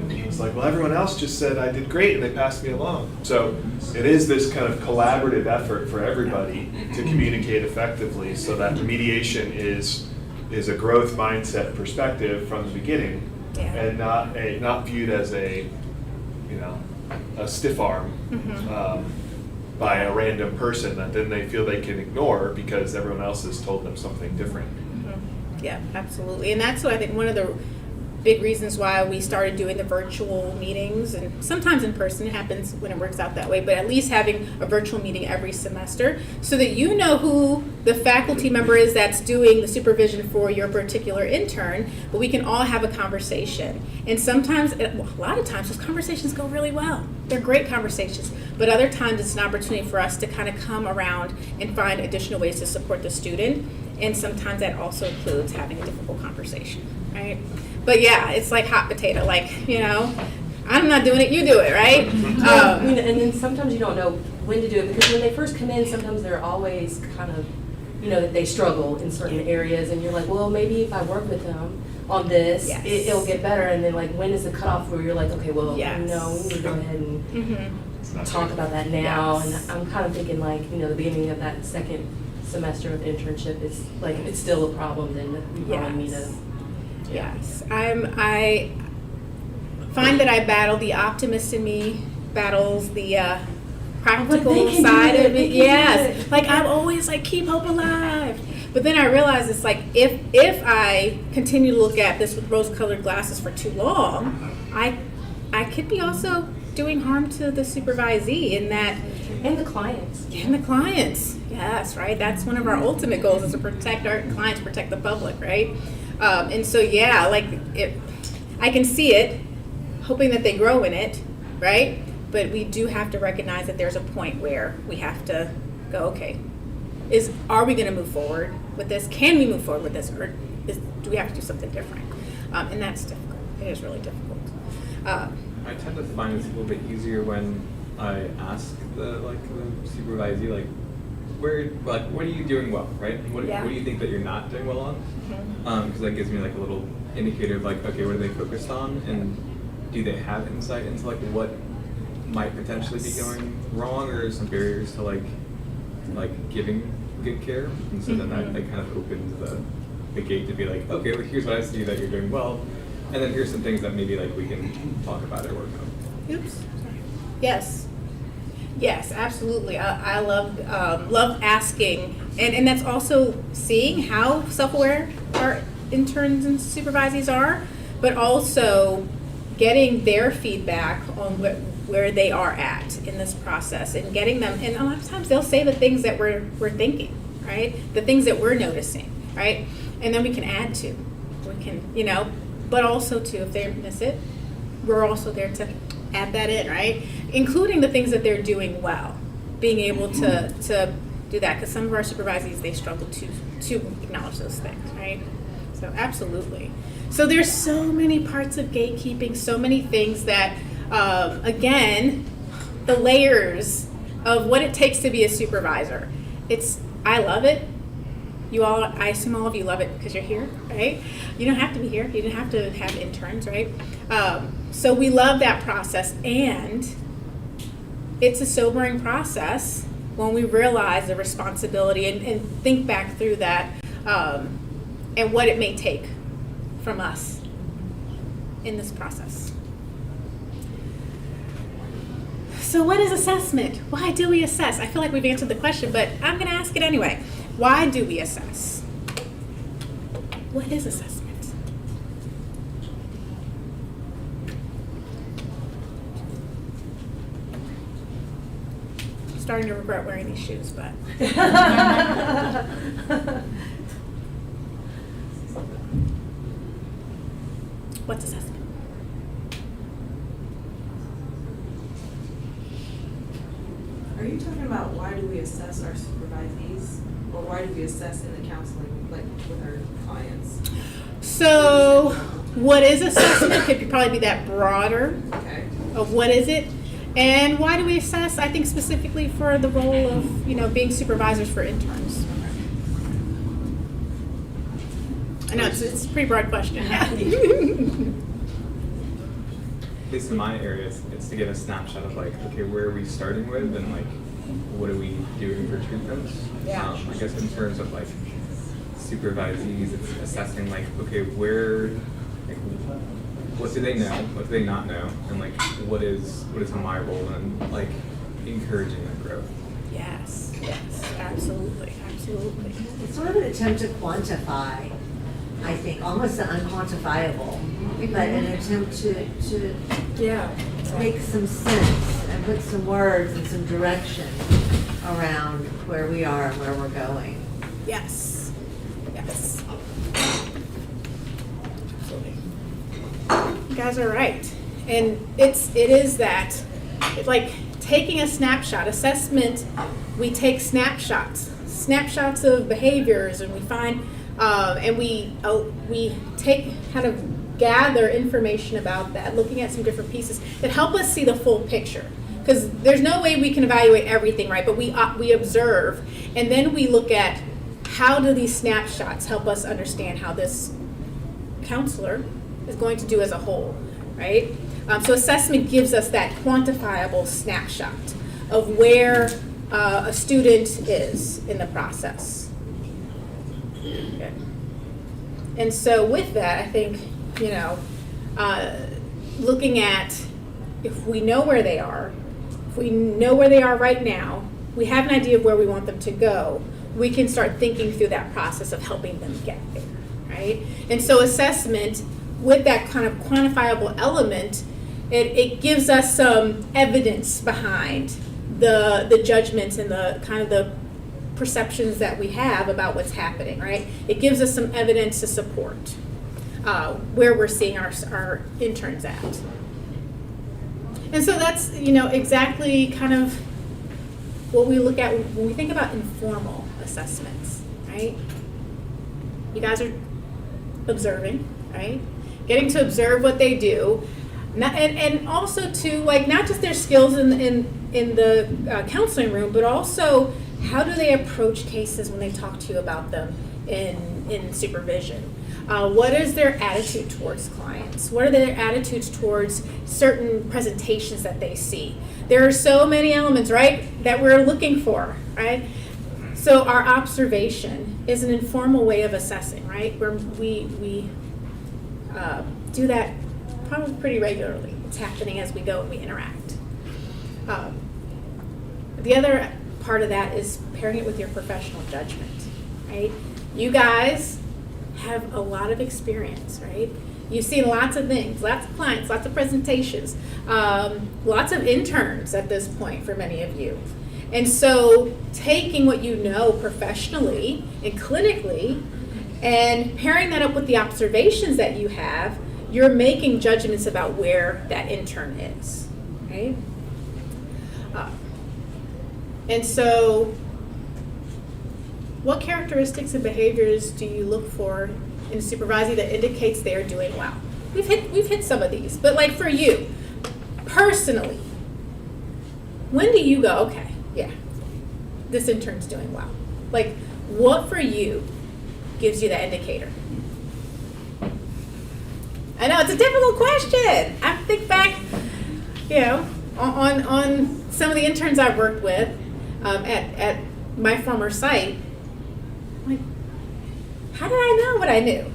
It's like, well, everyone else just said I did great and they passed me along. So it is this kind of collaborative effort for everybody to communicate effectively so that remediation is a growth mindset perspective from the beginning, and not viewed as a stiff arm by a random person that then they feel they can ignore because everyone else has told them something different. Yeah, absolutely. And that's what I think one of the big reasons why we started doing the virtual meetings, and sometimes in person. It happens when it works out that way, but at least having a virtual meeting every semester so that you know who the faculty member is that's doing the supervision for your particular intern, but we can all have a conversation. And sometimes, a lot of times, those conversations go really well. They're great conversations, but other times it's an opportunity for us to kind of come around and find additional ways to support the student, and sometimes that also includes having a difficult conversation, right? But yeah, it's like hot potato, I'm not doing it, you do it, right? And then sometimes you don't know when to do it, because when they first come in, sometimes they're always kind of, that they struggle in certain areas, and you're like, well, maybe if I work with them on this, it'll get better. And then when is the cutoff where you're like, okay, well, we need to go ahead and talk about that now. Yes. And I'm kind of thinking the beginning of that second semester of internship is if it's still a problem, then we probably need to. Yes, I find that I battle the optimist in me, battles the practical side of it. Yes, I'm always keep hope alive. But then I realize it's if I continue to look at this with rose-colored glasses for too long, I could be also doing harm to the supervisee in that. And the clients. And the clients, yes, right? That's one of our ultimate goals, is to protect our clients, protect the public, right? And so, I can see it, hoping that they grow in it, right? But we do have to recognize that there's a point where we have to go, okay, is, are we going to move forward with this? Can we move forward with this, or do we have to do something different? And that's difficult. It is really difficult. I tend to find it's a little bit easier when I ask the supervisee, like, what are you doing well, right? What do you think that you're not doing well on? Because that gives me like a little indicator of like, okay, what are they focused on, and do they have insight into like what might potentially be going wrong, or some barriers to like giving good care, and so then that kind of opens the gate to be like, okay, well, here's what I see that you're doing well, and then here's some things that maybe like we can talk about or work on. Oops. Sorry. Yes, absolutely. I love asking, and that's also seeing how self-aware our interns and supervisees are, but also getting their feedback on where they are at in this process, and getting them. And a lot of times they'll say the things that we're thinking, right? The things that we're noticing, right? And then we can add to. We can, but also too, if they miss it, we're also there to add that in, right? Including the things that they're doing well, being able to do that, because some of our supervisees, they struggle to acknowledge those things, right? So absolutely. So there's so many parts of gatekeeping, so many things that, again, the layers of what it takes to be a supervisor. I love it. You all, I assume all of you love it because you're here, right? You don't have to be here. You didn't have to have interns, right? So we love that process, and it's a sobering process when we realize the responsibility and think back through that, and what it may take from us in this process. So what is assessment? Why do we assess? I feel like we've answered the question, but I'm going to ask it anyway. Why do we assess? What is assessment? I'm starting to regret wearing these shoes, but. What's assessment? Are you talking about why do we assess our supervisees? Or why do we assess in the counseling, like with our clients? So, what is assessment? Could probably be that broader Okay. of what is it, and why do we assess? I think specifically for the role of being supervisors for interns. I know it's a pretty broad question. At least in my area, it's to get a snapshot of like, okay, where are we starting with, and like, what are we doing for treatments? Yeah. I guess in terms of like supervisees, it's assessing like, okay, where, like, what do they know, what do they not know, and like, what is my role in like encouraging that growth? Yes, absolutely. It's sort of an attempt to quantify, I think, almost the unquantifiable, but an attempt to make some sense and put some words and some direction around where we are and where we're going. Yes. Absolutely. You guys are right, and it is that, like taking a snapshot assessment. We take snapshots of behaviors, and we find. And we take kind of gather information about that, looking at some different pieces that help us see the full picture. Because there's no way we can evaluate everything, right? But we observe, and then we look at how do these snapshots help us understand how this counselor is going to do as a whole, right? So assessment gives us that quantifiable snapshot of where a student is in the process. Okay. And so with that, I think, looking at if we know where they are, if we know where they are right now, we have an idea of where we want them to go, we can start thinking through that process of helping them get there, right? And so assessment, with that kind of quantifiable element, it gives us some evidence behind the judgments and the kind of the perceptions that we have about what's happening, right? It gives us some evidence to support where we're seeing our interns at. And so that's, exactly kind of what we look at when we think about informal assessments, right? You guys are observing, right? Getting to observe what they do, and also to like not just their skills in the counseling room, but also how do they approach cases when they talk to you about them in supervision. What is their attitude towards clients? What are their attitudes towards certain presentations that they see? There are so many elements, right, that we're looking for, right? So our observation is an informal way of assessing, right? Where we do that probably pretty regularly. It's happening as we go and we interact. The other part of that is pairing it with your professional judgment, right? You guys have a lot of experience, right? You've seen lots of things, lots of clients, lots of presentations, lots of interns at this point for many of you. And so taking what you know professionally and clinically and pairing that up with the observations that you have, you're making judgments about where that intern is, right? And so what characteristics and behaviors do you look for in supervising that indicates they are doing well? We've hit some of these, but like for you, personally, when do you go, okay, yeah, this intern's doing well? Like, what for you gives you that indicator? I know, it's a difficult question. I think back, you know, on some of the interns I've worked with at my former site. Like, how did I know what I knew,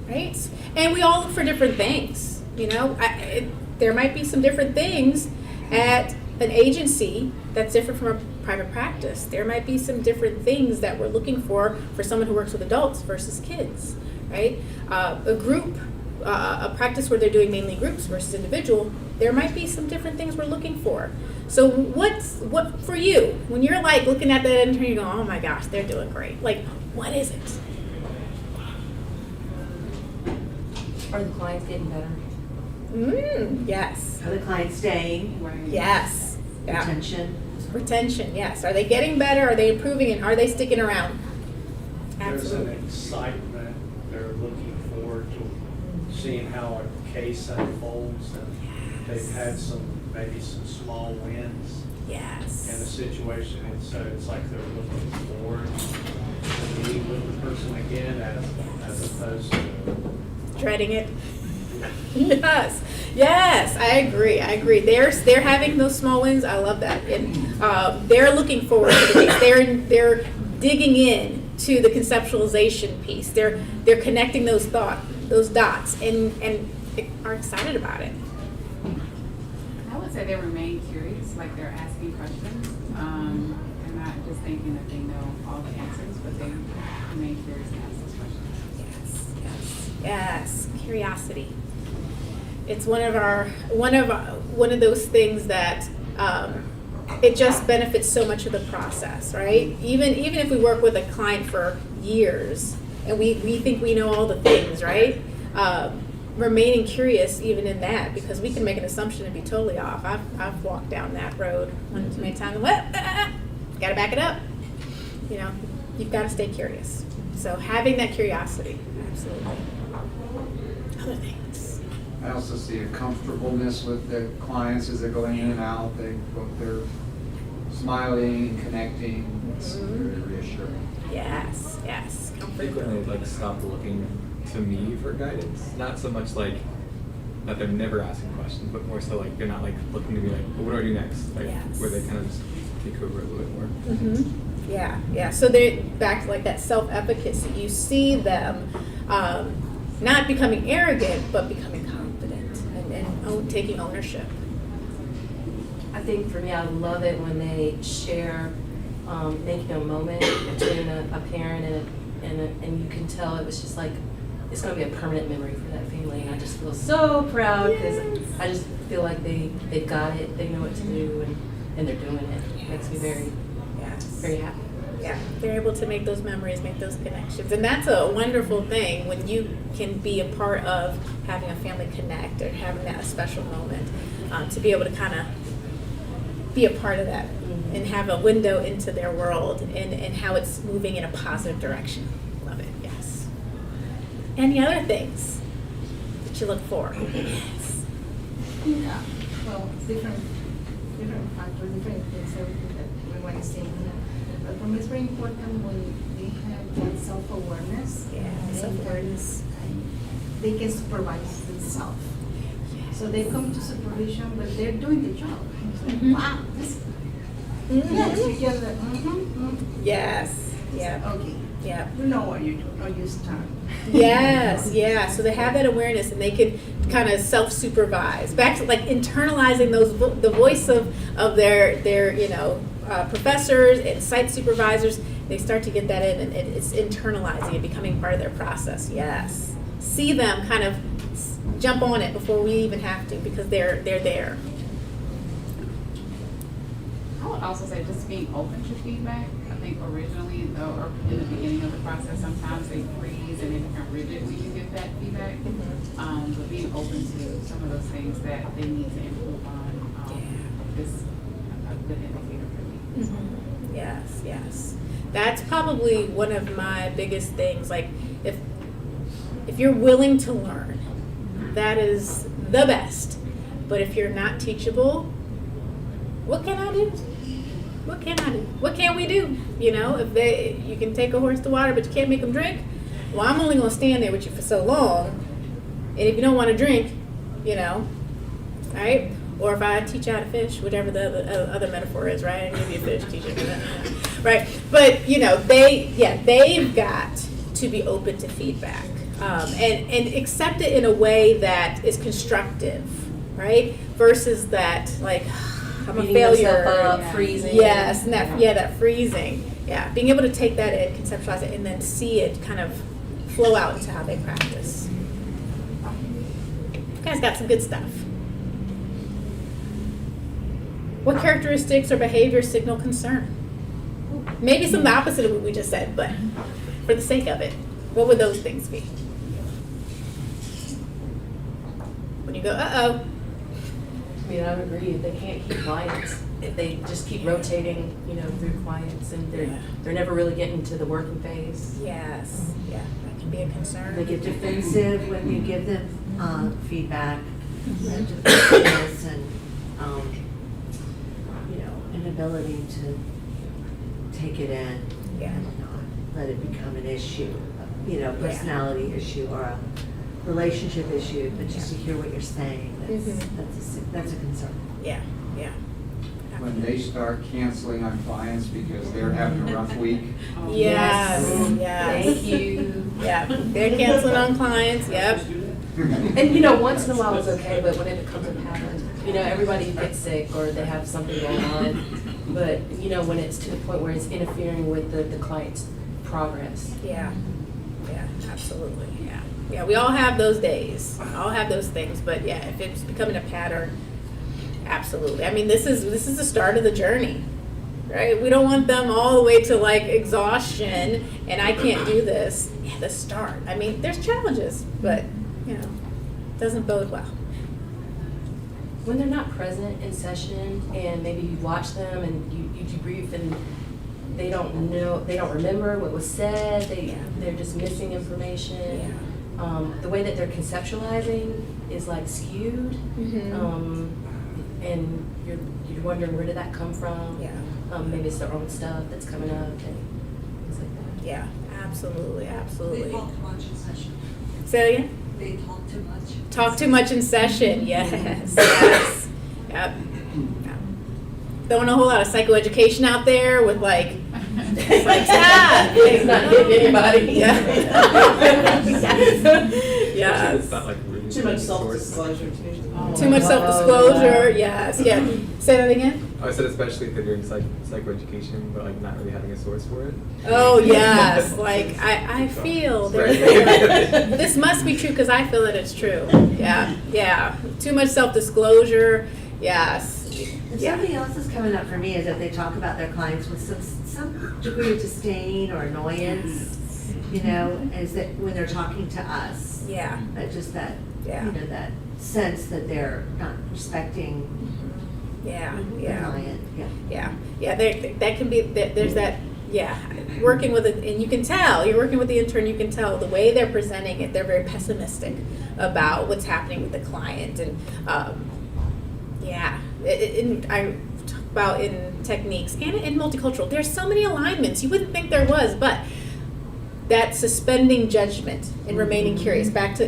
right? And we all look for different things, you know. There might be some different things at an agency that's different from a private practice. There might be some different things that we're looking for someone who works with adults versus kids, right? A practice where they're doing mainly groups versus individual, there might be some different things we're looking for. So what for you, when you're like looking at that intern, you go, oh my gosh, they're doing great. Like, what is it? Are the clients getting better? Yes. Are the clients staying? Yes. Yeah. Retention? Retention, yes. Are they getting better? Are they improving? And are they sticking around? Absolutely. There's an excitement. They're looking forward to seeing how a case unfolds, and they've had maybe some small wins in a Yes. situation, and so it's like they're looking forward to meeting with the person again as opposed to. Dreading it. Yes. Yes, I agree. They're having those small wins. I love that. And they're looking forward to the case. They're digging in to the conceptualization piece. They're connecting those dots and are excited about it. I would say they remain curious, like they're asking questions. They're not just thinking that they know all the answers, but they remain curious and ask those questions. Yes. Curiosity. It's one of those things that it just benefits so much of the process, right? Even if we work with a client for years and we think we know all the things, right? Remaining curious even in that, because we can make an assumption and be totally off. I've walked down that road one too many times. Gotta back it up. You know, you've got to stay curious. So having that curiosity, absolutely. Other things. I also see a comfortableness with the clients as they're going in and out. They're smiling and connecting. It's very reassuring. Yes. I think when they like stop looking to me for guidance, not so much like that they're never asking questions, but more so like they're not like looking to be like, well, what do I do next? Like Yes. where they kind of just take over a little bit more. Mm-hmm. Yeah. So they're back to like that self-efficacy. You see them not becoming arrogant, but becoming confident and taking ownership. I think for me, I love it when they share, making a moment between a parent and you can tell it was just like, it's going to be a permanent memory for that family. And I just feel so proud because I just feel like they've got it, they know what to do, and they're doing it. It makes me very, very happy. Yeah, they're able to make those memories, make those connections. And that's a wonderful thing when you can be a part of having a family connect or having that special moment, to be able to kind of be a part of that and have a window into their world and how it's moving in a positive direction. Love it, yes. Any other things that you look for? Yes. Yeah, well, it's different factors, different things, everything that everyone is saying here. But for me, it's very important when they have that self-awareness. Yeah, and self-awareness. They can supervise themselves. So they come to supervision, but they're doing the job. It's like, Mhm. wow, this, Mhm. yes, you get the, Yes, yeah, okay, yeah. you know what you're doing, or you start. Yes, yeah. So they have that awareness, and they can kind of self-supervise. Back to like internalizing the voice of their professors and site supervisors. They start to get that in, and it's internalizing and becoming part of their process. Yes, see them kind of jump on it before we even have to, because they're there. I would also say just being open to feedback. I think originally, or in the beginning of the process, sometimes they freeze and they become rigid when you give that feedback. But being open to some of those things that they need to improve on is a good indicator for me. Mhm. Yes, yes. That's probably one of my biggest things. Like if you're willing to learn, that is the best. But if you're not teachable, what can I do? What can I do? What can we do? If you can take a horse to water, but you can't make them drink. Well, I'm only going to stand there with you for so long. And if you don't want to drink, right? Or if I teach you how to fish, whatever the other metaphor is, right? I give you a fish, teach you, right? But they've got to be open to feedback and accept it in a way that is constructive, right? Versus that like I'm a Beating failure. themselves up, freezing. Yes, and that freezing. Yeah, being able to take that in, conceptualize it, and then see it kind of flow out into how they practice. You guys got some good stuff. What characteristics or behaviors signal concern? Maybe some of the opposite of what we just said, but for the sake of it, what would those things be? When you go, uh-oh. I mean, I would agree, if they can't keep clients, if they just keep rotating, through clients, and they're never really getting to the working phase. Yes, yeah, that can be a concern. They get defensive when you give them feedback, and defensiveness, and inability to take it in and not let it become an issue, personality issue or a relationship issue, but just to hear what you're saying, that's a concern. Yeah. When they start canceling on clients because they're having a rough week. Yes. Thank you. Yeah, they're canceling on clients, yep. And once in a while it's okay, but when it becomes a pattern, everybody gets sick or they have something going on. But when it's to the point where it's interfering with the client's progress. Yeah, absolutely, yeah. We all have those days, all have those things, but yeah, if it's becoming a pattern, absolutely. I mean, this is the start of the journey, right? We don't want them all the way to like exhaustion and I can't do this. Yeah, the start. I mean, there's challenges, but it doesn't bode well. When they're not present in session and maybe you watch them and you debrief and they don't remember what was said, they're just missing information. The way that they're conceptualizing is like skewed. And you're wondering, where did that come from? Maybe it's their own stuff that's coming up and things like that. Yeah, absolutely. They talk too much in session. Say again? They talk too much. Talk too much in session, yes. Yep. Throwing a whole lot of psychoeducation out there with like stop. It's not hitting anybody. Yes. It's not like really Too much source. self-disclosure too. Too much self-disclosure, yes, yeah. Say that again? I said especially if they're doing psychoeducation, but like not really having a source for it. Oh, yes, like I feel this must be true because I feel that it's true. Yeah. Too much self-disclosure, yes. And something else that's coming up for me is that they talk about their clients with some degree of disdain or annoyance, is that when they're talking to us. Yeah. That just that, that sense that they're not respecting Yeah, the yeah. client, yeah. Yeah, that can be, there's that, yeah, working with it, and you can tell, you're working with the intern, you can tell the way they're presenting it, they're very pessimistic about what's happening with the client, and, yeah, and I talk about in techniques and in multicultural, there's so many alignments, you wouldn't think there was, but that suspending judgment and remaining curious, back to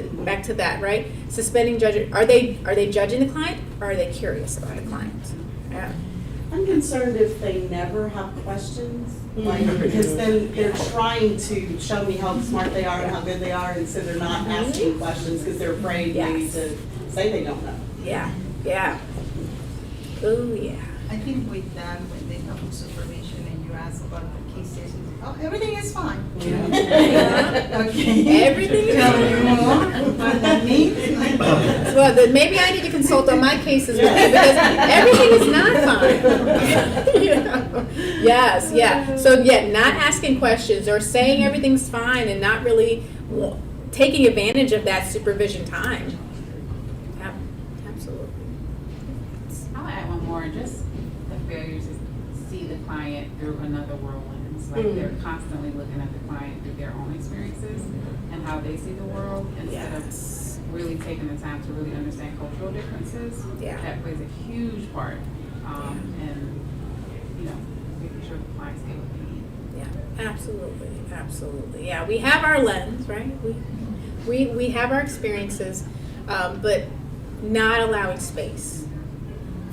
that, right? Suspending judgment, are they judging the client, or are they curious about the client? Yeah. I'm concerned if they never have questions, like, because then they're trying to show me how smart they are and how good they are, and so they're not asking questions because they're afraid maybe Yes. to say they don't know. Yeah, yeah. Oh, yeah. I think with that, when they come to supervision and you ask about the cases, oh, everything is fine. Okay. Everything is Tell me more what that means. Well, then maybe I need to consult on my cases with you, because everything is not fine. You know? Yes, yeah. So yeah, not asking questions or saying everything's fine and not really taking advantage of that supervision time. Yeah, absolutely. I'll add one more, just the failure to see the client through another world lens. Like they're constantly looking at the client through their own experiences and how they see the world instead Yes. of really taking the time to really understand cultural differences. Yeah. That plays a huge part in, making sure the clients get what they need. Yeah, absolutely, absolutely. Yeah, we have our lens, right? We have our experiences, but not allowing space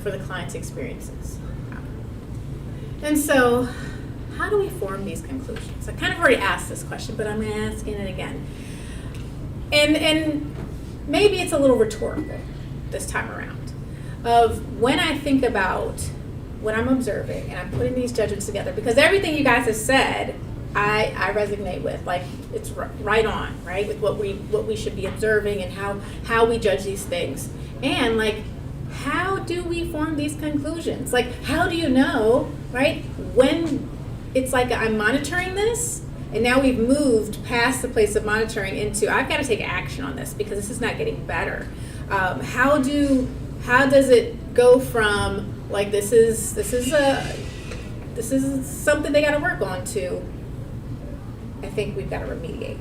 for the client's experiences. And so, how do we form these conclusions? I kind of already asked this question, but I'm asking it again. And maybe it's a little rhetorical this time around. Of when I think about what I'm observing and I'm putting these judgments together, because everything you guys have said, I resonate with. Like, it's right on, right, with what we should be observing and how we judge these things. And like, how do we form these conclusions? Like, how do you know, right, when it's like I'm monitoring this, and now we've moved past the place of monitoring into I've got to take action on this because this is not getting better. How does it go from like this is something they got to work on to I think we've got to remediate?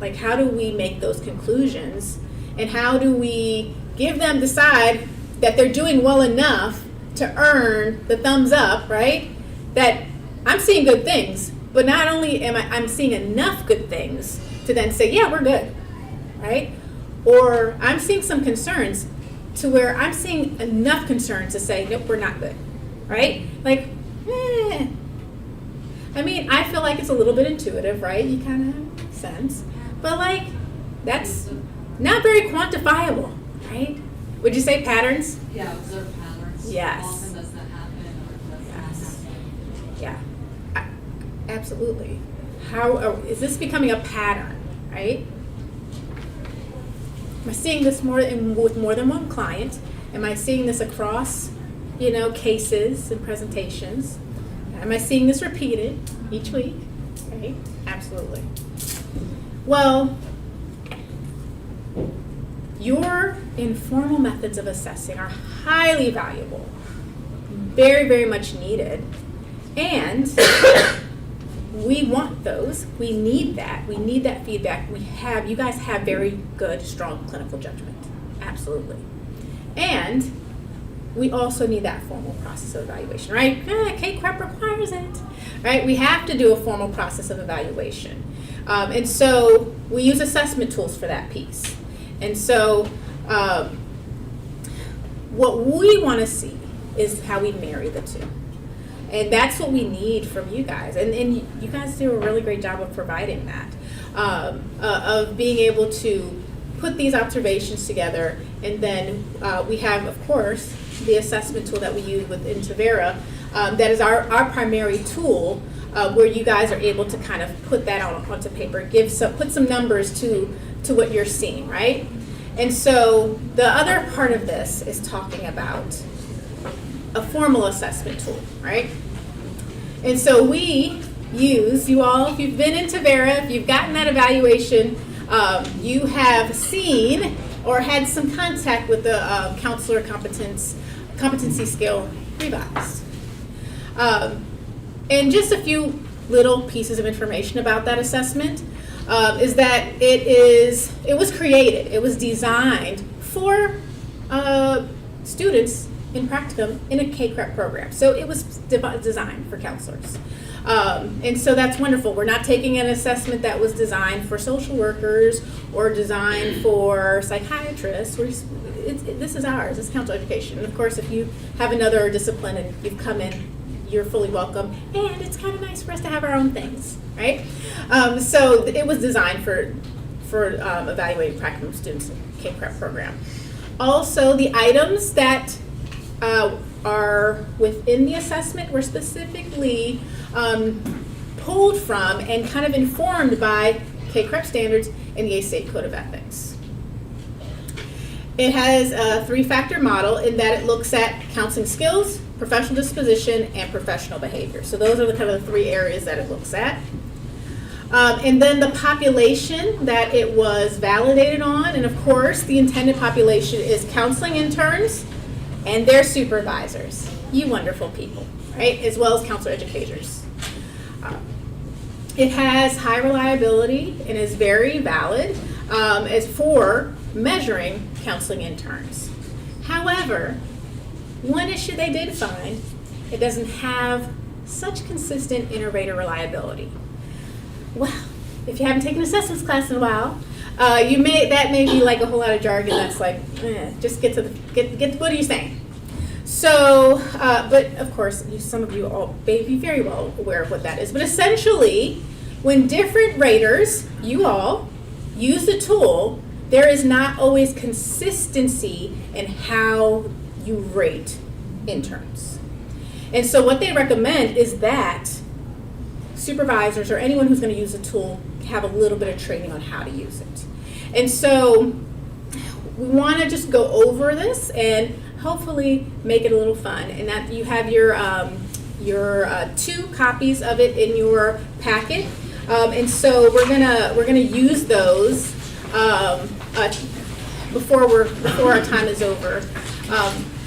Like, how do we make those conclusions, and how do we decide that they're doing well enough to earn the thumbs up, right? That I'm seeing good things, but not only I'm seeing enough good things to then say, yeah, we're good, right? Or I'm seeing some concerns to where I'm seeing enough concerns to say, nope, we're not good, right? Like, I mean, I feel like it's a little bit intuitive, right? You kind of have sense, but like, that's not very quantifiable, right? Would you say patterns? Yeah, observe patterns. Yes. How often does that happen, or does that happen? Yeah, absolutely. Is this becoming a pattern, right? Am I seeing this with more than one client? Am I seeing this across, cases and presentations? Am I seeing this repeated each week? Right? Absolutely. Well, your informal methods of assessing are highly valuable, very, very much needed, and we want those. We need that. We need that feedback. You guys have very good, strong clinical judgment. Absolutely. And we also need that formal process of evaluation, right? K-CREP requires it, right? We have to do a formal process of evaluation. And so we use assessment tools for that piece. And so what we want to see is how we marry the two. And that's what we need from you guys. And you guys do a really great job of providing that, of being able to put these observations together. And then we have, of course, the assessment tool that we use within Tavera. That is our primary tool where you guys are able to kind of put that onto paper, put some numbers to what you're seeing, right? And so the other part of this is talking about a formal assessment tool, right? And so we use, you all, if you've been in Tavera, if you've gotten that evaluation, you have seen or had some contact with the counselor competence competency scale revised. And just a few little pieces of information about that assessment is that it was created, it was designed for students in practicum in a K-CREP program. So it was designed for counselors. And so that's wonderful. We're not taking an assessment that was designed for social workers or designed for psychiatrists. This is ours, it's counselor education. And of course, if you have another discipline and you've come in, you're fully welcome. And it's kind of nice for us to have our own things, right? So it was designed for evaluating practicum students in K-CREP program. Also, the items that are within the assessment were specifically pulled from and kind of informed by K-CREP standards and the ACE State Code of Ethics. It has a 3-factor model in that it looks at counseling skills, professional disposition, and professional behavior. So those are the kind of the 3 areas that it looks at. And then the population that it was validated on, and of course the intended population is counseling interns and their supervisors, you wonderful people, right? As well as counselor educators. It has high reliability and is very valid as for measuring counseling interns. However, one issue they did find, it doesn't have such consistent inter-rater reliability. Well, if you haven't taken assessments class in a while, that may be like a whole lot of jargon that's like, just get what are you saying? So, but of course, some of you all may be very well aware of what that is. But essentially, when different raters, you all, use the tool, there is not always consistency in how you rate interns. And so what they recommend is that supervisors or anyone who's going to use the tool have a little bit of training on how to use it. And so we want to just go over this and hopefully make it a little fun. And that you have your 2 copies of it in your packet. And so we're gonna use those before our time is over.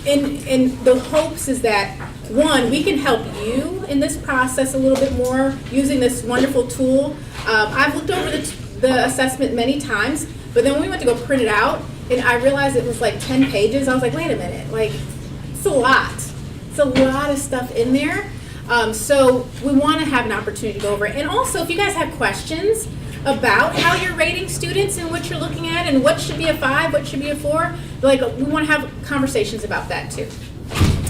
And the hopes is that, one, we can help you in this process a little bit more using this wonderful tool. I've looked over the assessment many times, but then when we went to go print it out, and I realized it was like 10 pages, I was like, wait a minute, like, it's a lot. It's a lot of stuff in there. So we want to have an opportunity to go over it. And also, if you guys have questions about how you're rating students and what you're looking at and what should be a 5, what should be a 4, like, we want to have conversations about that too.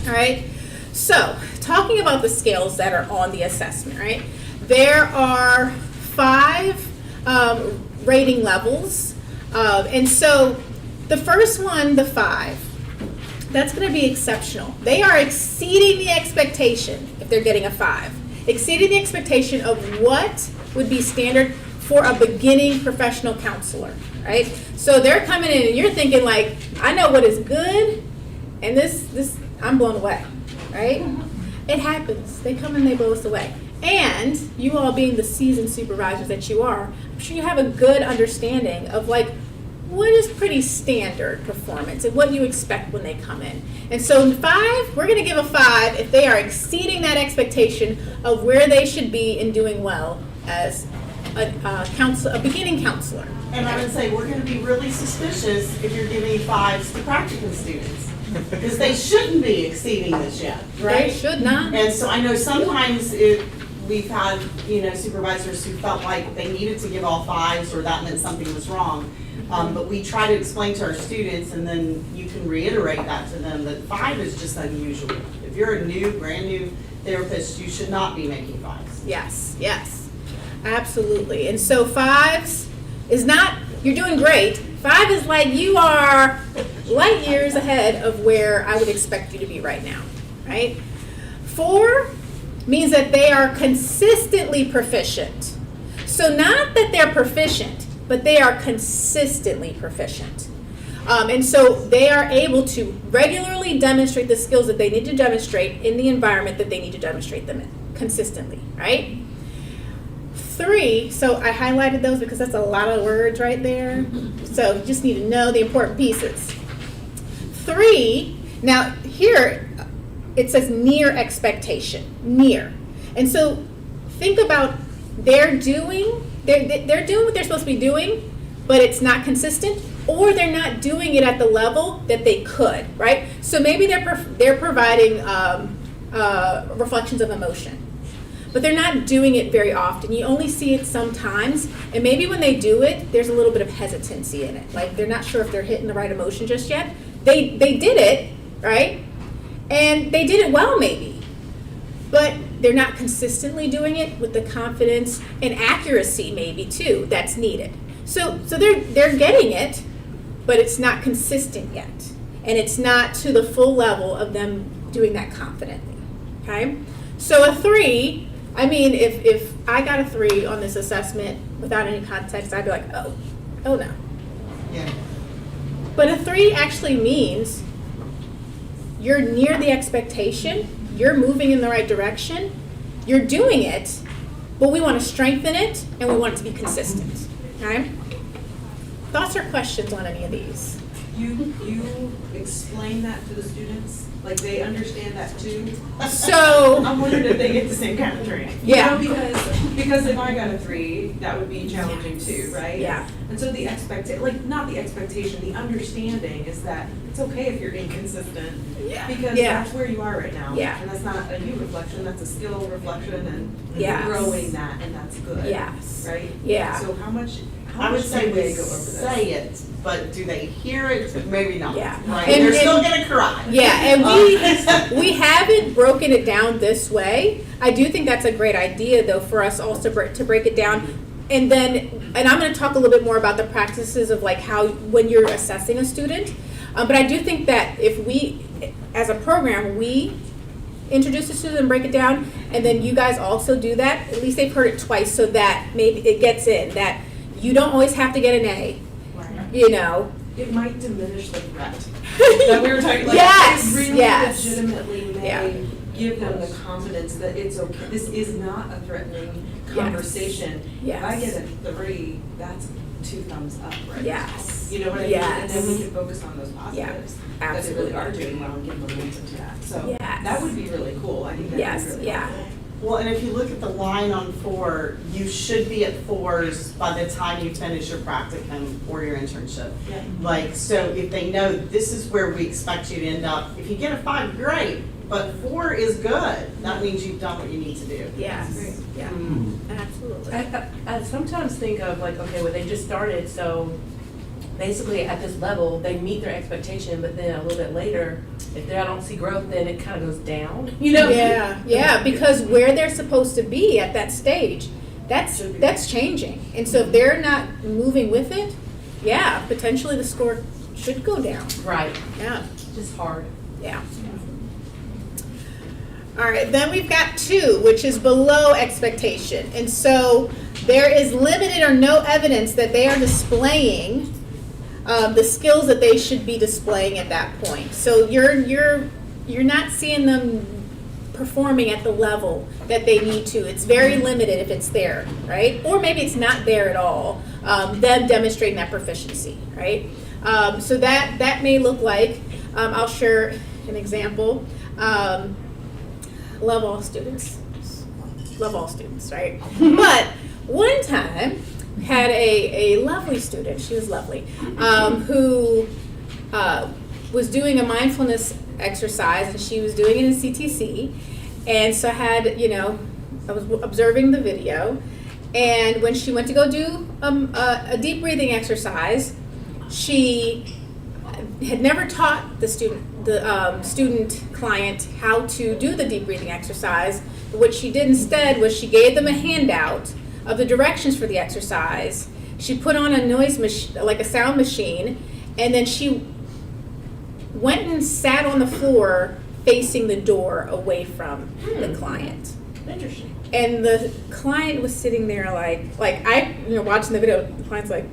All right? So, talking about the scales that are on the assessment, right? There are 5 rating levels. And so, the first one, the 5, that's going to be exceptional. They are exceeding the expectation if they're getting a 5. Exceeding the expectation of what would be standard for a beginning professional counselor, right? So they're coming in and you're thinking like, I know what is good, and this I'm blown away, right? It happens. They come and they blow us away. And you all being the seasoned supervisors that you are, I'm sure you have a good understanding of like, what is pretty standard performance and what you expect when they come in. And so in 5, we're gonna give a 5 if they are exceeding that expectation of where they should be in doing well as a beginning counselor. And I would say we're going to be really suspicious if you're giving 5s to practicum students, because they shouldn't be exceeding this yet, right? They should not. And so I know sometimes we've had, supervisors who felt like they needed to give all 5s or that meant something was wrong. But we try to explain to our students, and then you can reiterate that to them, that 5 is just unusual. If you're a brand new therapist, you should not be making 5s. Yes, absolutely. And so 5s is not, you're doing great. 5 is like you are light years ahead of where I would expect you to be right now, right? 4 means that they are consistently proficient. So not that they're proficient, but they are consistently proficient. And so they are able to regularly demonstrate the skills that they need to demonstrate in the environment that they need to demonstrate them in consistently, right? 3, so I highlighted those because that's a lot of words right there. So you just need to know the important pieces. 3 Now, here, it says near expectation, near. And so think about they're doing what they're supposed to be doing, but it's not consistent, or they're not doing it at the level that they could, right? So maybe they're providing reflections of emotion, but they're not doing it very often. You only see it sometimes, and maybe when they do it, there's a little bit of hesitancy in it. Like they're not sure if they're hitting the right emotion just yet. They did it, right? And they did it well maybe, but they're not consistently doing it with the confidence and accuracy maybe too that's needed. So they're getting it, but it's not consistent yet. And it's not to the full level of them doing that confidently, okay? So a 3, I mean, if I got a 3 on this assessment without any context, I'd be like, oh no. Yeah. But a 3 actually means you're near the expectation, you're moving in the right direction, you're doing it, but we want to strengthen it and we want it to be consistent, okay? Thoughts or questions on any of these? You explain that to the students, like they understand that too? So I'm wondering if they get the same kind of training. Yeah. You know, because if I got a 3, that would be challenging too, right? Yeah. And so the not the expectation, the understanding is that it's okay if you're inconsistent. Yeah. Because Yeah. that's where you are right now. Yeah. And that's not a you reflection, that's a skill reflection, and Yes. you're growing that, and that's good. Yes. Right? Yeah. So how much I would say do we they go over this? say it, but do they hear it? Maybe not. Yeah. Right? And- They're still and- gonna cry. Yeah, and we haven't broken it down this way. I do think that's a great idea, though, for us also to break it down. And I'm going to talk a little bit more about the practices of like how when you're assessing a student. But I do think that if we, as a program, we introduce the student and break it down, and then you guys also do that, at least they've heard it twice, so that maybe it gets in that you don't always have to get an A. Right. You know. It might diminish the threat that we were talking about. Yes, It really yes. legitimately may Yeah. give them the confidence that it's okay. This is not a threatening conversation. Yes. If I get a 3, that's 2 thumbs up, right? Yes. You know what I mean? And then we Yes. can focus on those positives. Yeah, That they really are absolutely. doing well and give momentum to that. So Yes. that would be really cool. I think that would Yes, be really yeah. helpful. Well, and if you look at the line on 4, you should be at 4s by the time you finish your practicum or your internship. Yeah. Like, so if they know this is where we expect you to end up, if you get a 5, great, but 4 is good. That means you've done what you need to do. Yes. Great. Yeah. Absolutely. I sometimes think of like, okay, well, they just started, so basically at this level, they meet their expectation, but then a little bit later, if they don't see growth, then it kind of goes down, you know? Yeah, because where they're supposed to be at that stage, that's changing. And so if they're not moving with it, yeah, potentially the score should go down. Right, Yeah, just hard. yeah. All right, then we've got 2, which is below expectation. And so there is limited or no evidence that they are displaying the skills that they should be displaying at that point. So you're not seeing them performing at the level that they need to. It's very limited if it's there, right? Or maybe it's not there at all. Them demonstrating that proficiency, right? So that may look like, I'll share an example. Love all students, right? But one time, had a lovely student, she was lovely, who was doing a mindfulness exercise, and she was doing it in CTC. And so I was observing the video, and when she went to go do a deep breathing exercise, she had never taught the student client how to do the deep breathing exercise. What she did instead was she gave them a handout of the directions for the exercise. She put on a noise machine, like a sound machine, and then she went and sat on the floor facing the door away from the client. Interesting. And the client was sitting there like I, watching the video, the client's like,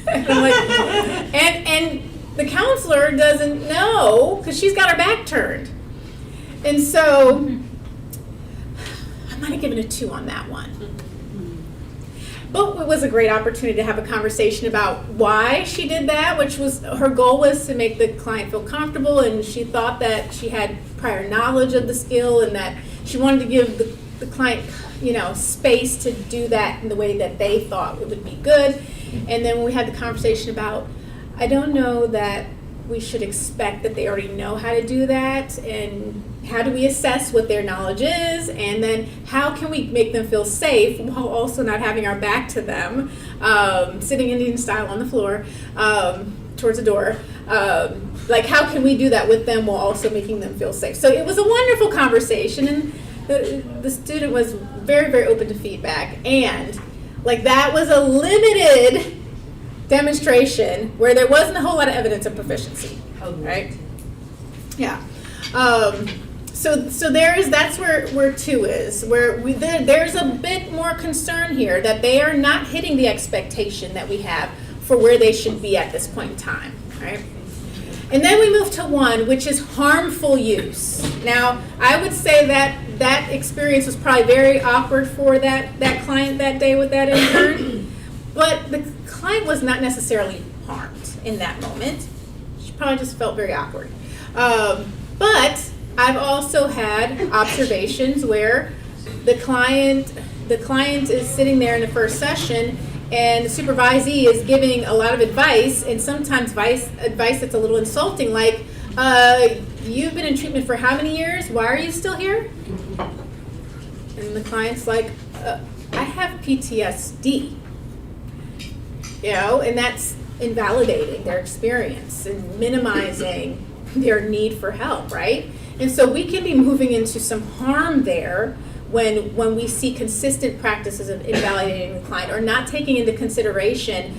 and I'm like, and the counselor doesn't know because she's got her back turned. And so I might have given a 2 on that one. But it was a great opportunity to have a conversation about why she did that, which was her goal was to make the client feel comfortable, and she thought that she had prior knowledge of the skill and that she wanted to give the client, space to do that in the way that they thought it would be good. And then we had the conversation about, I don't know that we should expect that they already know how to do that, and how do we assess what their knowledge is, and then how can we make them feel safe while also not having our back to them, sitting Indian style on the floor towards the door. Like, how can we do that with them while also making them feel safe? So it was a wonderful conversation, and the student was very, very open to feedback, and like that was a limited demonstration where there wasn't a whole lot of evidence of proficiency, right? Yeah. So that's where 2 is, where there's a bit more concern here that they are not hitting the expectation that we have for where they should be at this point in time, right? And then we move to 1, which is harmful use. Now, I would say that experience was probably very awkward for that client that day with that intern, but the client was not necessarily harmed in that moment. She probably just felt very awkward. But I've also had observations where the client is sitting there in the first session, and the supervisee is giving a lot of advice, and sometimes advice that's a little insulting, like, you've been in treatment for how many years? Why are you still here? And the client's like, I have PTSD. And that's invalidating their experience and minimizing their need for help, right? And so we can be moving into some harm there when we see consistent practices of invalidating the client or not taking into consideration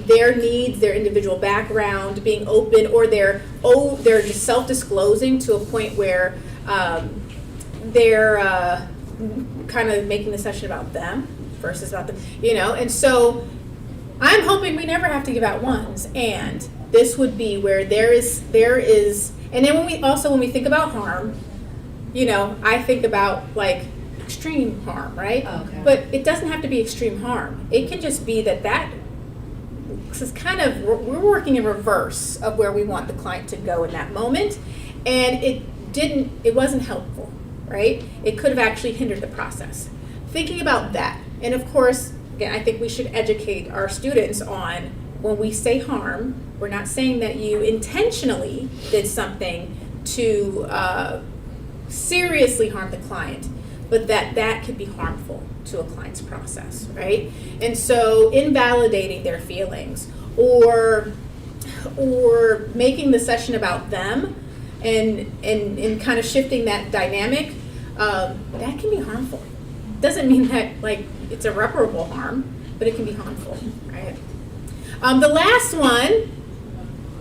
their needs, their individual background, being open, or they're just self-disclosing to a point where they're kind of making the session about them versus about them, and so I'm hoping we never have to give out 1s, and this would be where there is, and then when we think about harm, I think about like extreme harm, right? Okay. But it doesn't have to be extreme harm. It can just be that is kind of, we're working in reverse of where we want the client to go in that moment, and it wasn't helpful, right? It could have actually hindered the process. Thinking about that, and of course, again, I think we should educate our students on when we say harm, we're not saying that you intentionally did something to seriously harm the client, but that could be harmful to a client's process, right? And so invalidating their feelings or making the session about them and kind of shifting that dynamic, that can be harmful. Doesn't mean that like it's irreparable harm, but it can be harmful, right? The last one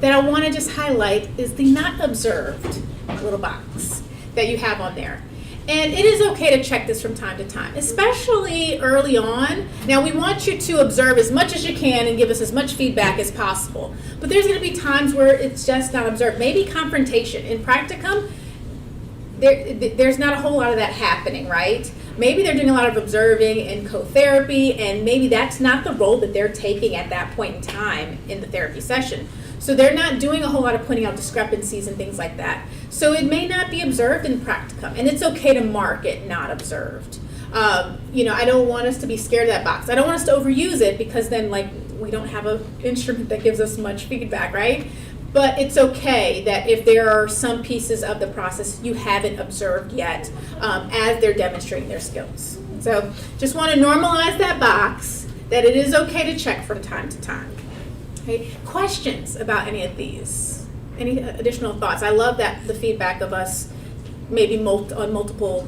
that I want to just highlight is the not observed little box that you have on there. And it is okay to check this from time to time, especially early on. Now, we want you to observe as much as you can and give us as much feedback as possible. But there's going to be times where it's just not observed. Maybe confrontation. In practicum, there's not a whole lot of that happening, right? Maybe they're doing a lot of observing and co-therapy, and maybe that's not the role that they're taking at that point in time in the therapy session. So they're not doing a whole lot of pointing out discrepancies and things like that. So it may not be observed in practicum, and it's okay to mark it not observed. I don't want us to be scared of that box. I don't want us to overuse it because then we don't have an instrument that gives us much feedback, right? But it's okay that if there are some pieces of the process you haven't observed yet as they're demonstrating their skills. So just want to normalize that box, that it is okay to check from time to time. Okay. Questions about any of these? Any additional thoughts? I love that the feedback of us maybe at multiple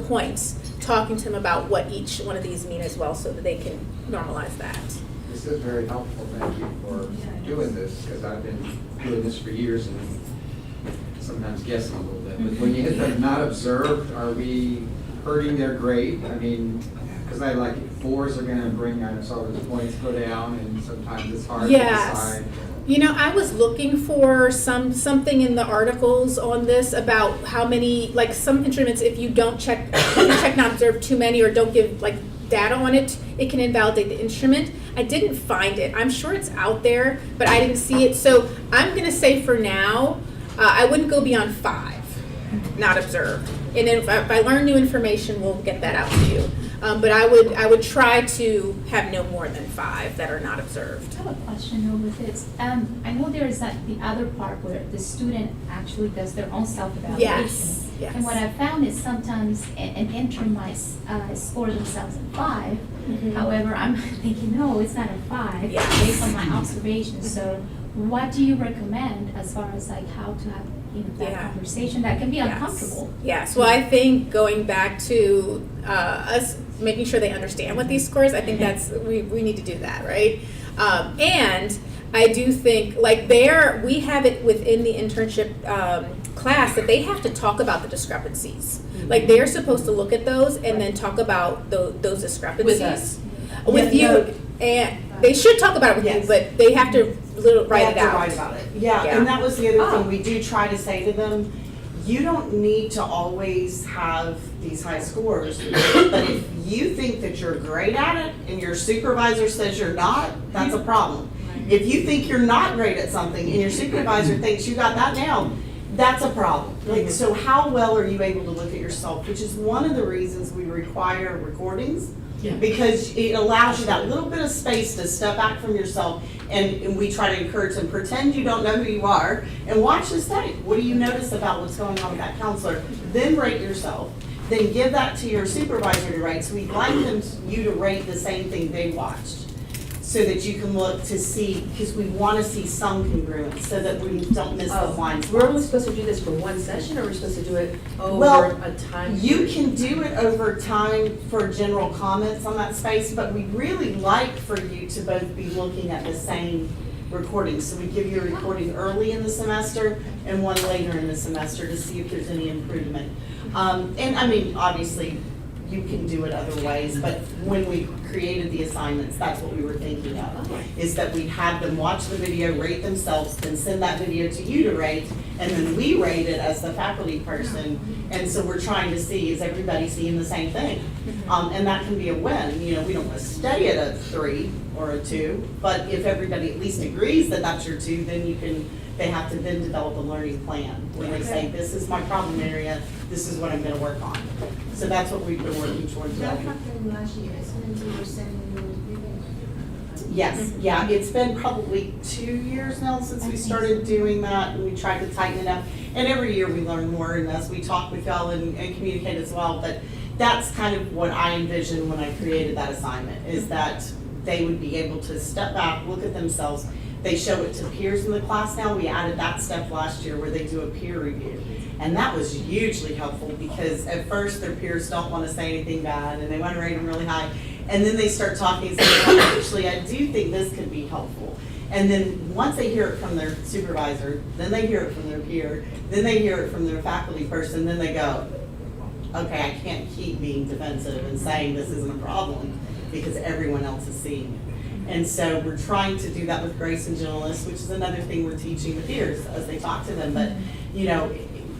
points, talking to them about what each one of these mean as well so that they can normalize that. This is very helpful. Thank you for doing this, because I've been doing this for years and sometimes guessing a little bit. But when you hit the not observed, are we hurting their grade? I mean, because I like 4s are going to bring, I saw those points go down, and sometimes it's hard to decide. I was looking for something in the articles on this about how many, like some instruments, if you don't check not observe too many or don't give data on it, it can invalidate the instrument. I didn't find it. I'm sure it's out there, but I didn't see it. So I'm going to say for now, I wouldn't go beyond 5, not observed. And then if I learn new information, we'll get that out to you. But I would try to have no more than 5 that are not observed. I have a question though with this. I know there is the other part where the student actually does their own self-evaluation. Yes, yes. And what I found is sometimes an intern might score themselves a 5. However, I'm thinking, no, it's not a 5 Yes. based on my observations. So what do you recommend as far as like how to have that conversation that can be uncomfortable? Yes. Well, I think going back to us making sure they understand what these scores, I think that's we need to do that, right? And I do think like we have it within the internship class that they have to talk about the discrepancies. Like they're supposed to look at those and then talk about those discrepancies With us. with Yeah, you, and they should talk about it with you, but they have to write it out. Write about it. Yeah, and that was the other thing, we do try to say to them, you don't need to always have these high scores, but if you think that you're great at it and your supervisor says you're not, that's a problem. If you think you're not great at something and your supervisor thinks you got that down, that's a problem. Like, so how well are you able to look at yourself, which is one of the reasons we require recordings. Yeah. Because it allows you that little bit of space to step back from yourself, and we try to encourage them, pretend you don't know who you are, and watch this tape. What do you notice about what's going on with that counselor? Then rate yourself. Then give that to your supervisor to rate. So we'd like you to rate the same thing they watched, so that you can look to see, because we want to see some congruence, so that we don't miss the blind spots. We're only supposed to do this for one session, or we're supposed to do it Well, over a time? You period? can do it over time for general comments on that space, but we really like for you to both be looking at the same recording. So we give you a recording early in the semester and one later in the semester to see if there's any improvement. And I mean, obviously, you can do it other ways, but when we created the assignments, that's what we were thinking of, is that we'd have them watch the video, rate themselves, then send that video to you to rate, and then we rate it as the faculty person. And so we're trying to see, is everybody seeing the same thing? And that can be a win. You know, we don't want to stay at a 3 or a 2, but if everybody at least agrees that that's your 2, then they have to then develop a learning plan where they say, this is my problem area, this is what I'm going to work on. So that's what we've been working towards. That happened last year, isn't it? You were sending those videos. Yes, yeah, it's been probably 2 years now since we started doing that, and we tried to tighten it up. And every year we learn more, and as we talk with y'all and communicate as well, but that's kind of what I envisioned when I created that assignment, is that they would be able to step back, look at themselves. They show it to peers in the class now. We added that step last year where they do a peer review. And that was hugely helpful, because at first their peers don't want to say anything bad and they want to rate them really high. And then they start talking and saying, well, actually, I do think this could be helpful. And then once they hear it from their supervisor, then they hear it from their peer, then they hear it from their faculty person, then they go, okay, I can't keep being defensive and saying this isn't a problem because everyone else is seeing it. And so we're trying to do that with grace and gentleness, which is another thing we're teaching the peers as they talk to them. But, you know,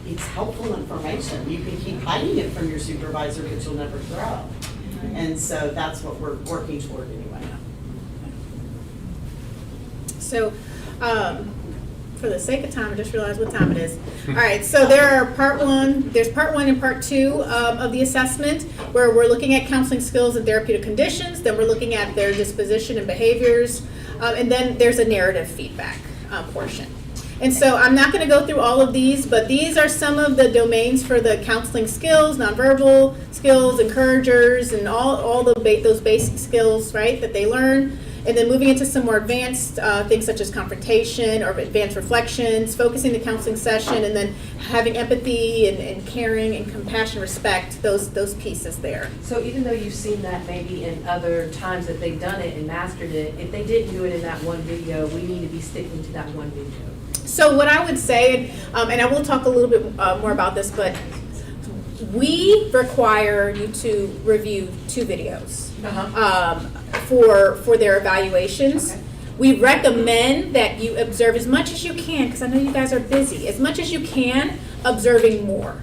it's helpful information. You can keep hiding it from your supervisor, but you'll never grow. And so that's what we're working toward anyway. So, for the sake of time, I just realized what time it is. All right, so there's part one and part 2 of the assessment, where we're looking at counseling skills and therapeutic conditions, then we're looking at their disposition and behaviors, and then there's a narrative feedback portion. And so I'm not going to go through all of these, but these are some of the domains for the counseling skills, nonverbal skills, encouragers, and all those basic skills, right, that they learn. And then moving into some more advanced things such as confrontation or advanced reflections, focusing the counseling session, and then having empathy and caring and compassion, respect, those pieces there. So even though you've seen that maybe in other times that they've done it and mastered it, if they didn't do it in that one video, we need to be sticking to that one video. So what I would say, and I will talk a little bit more about this, but we require you to review 2 videos. For their evaluations. Okay. We recommend that you observe as much as you can, because I know you guys are busy, as much as you can, observing more.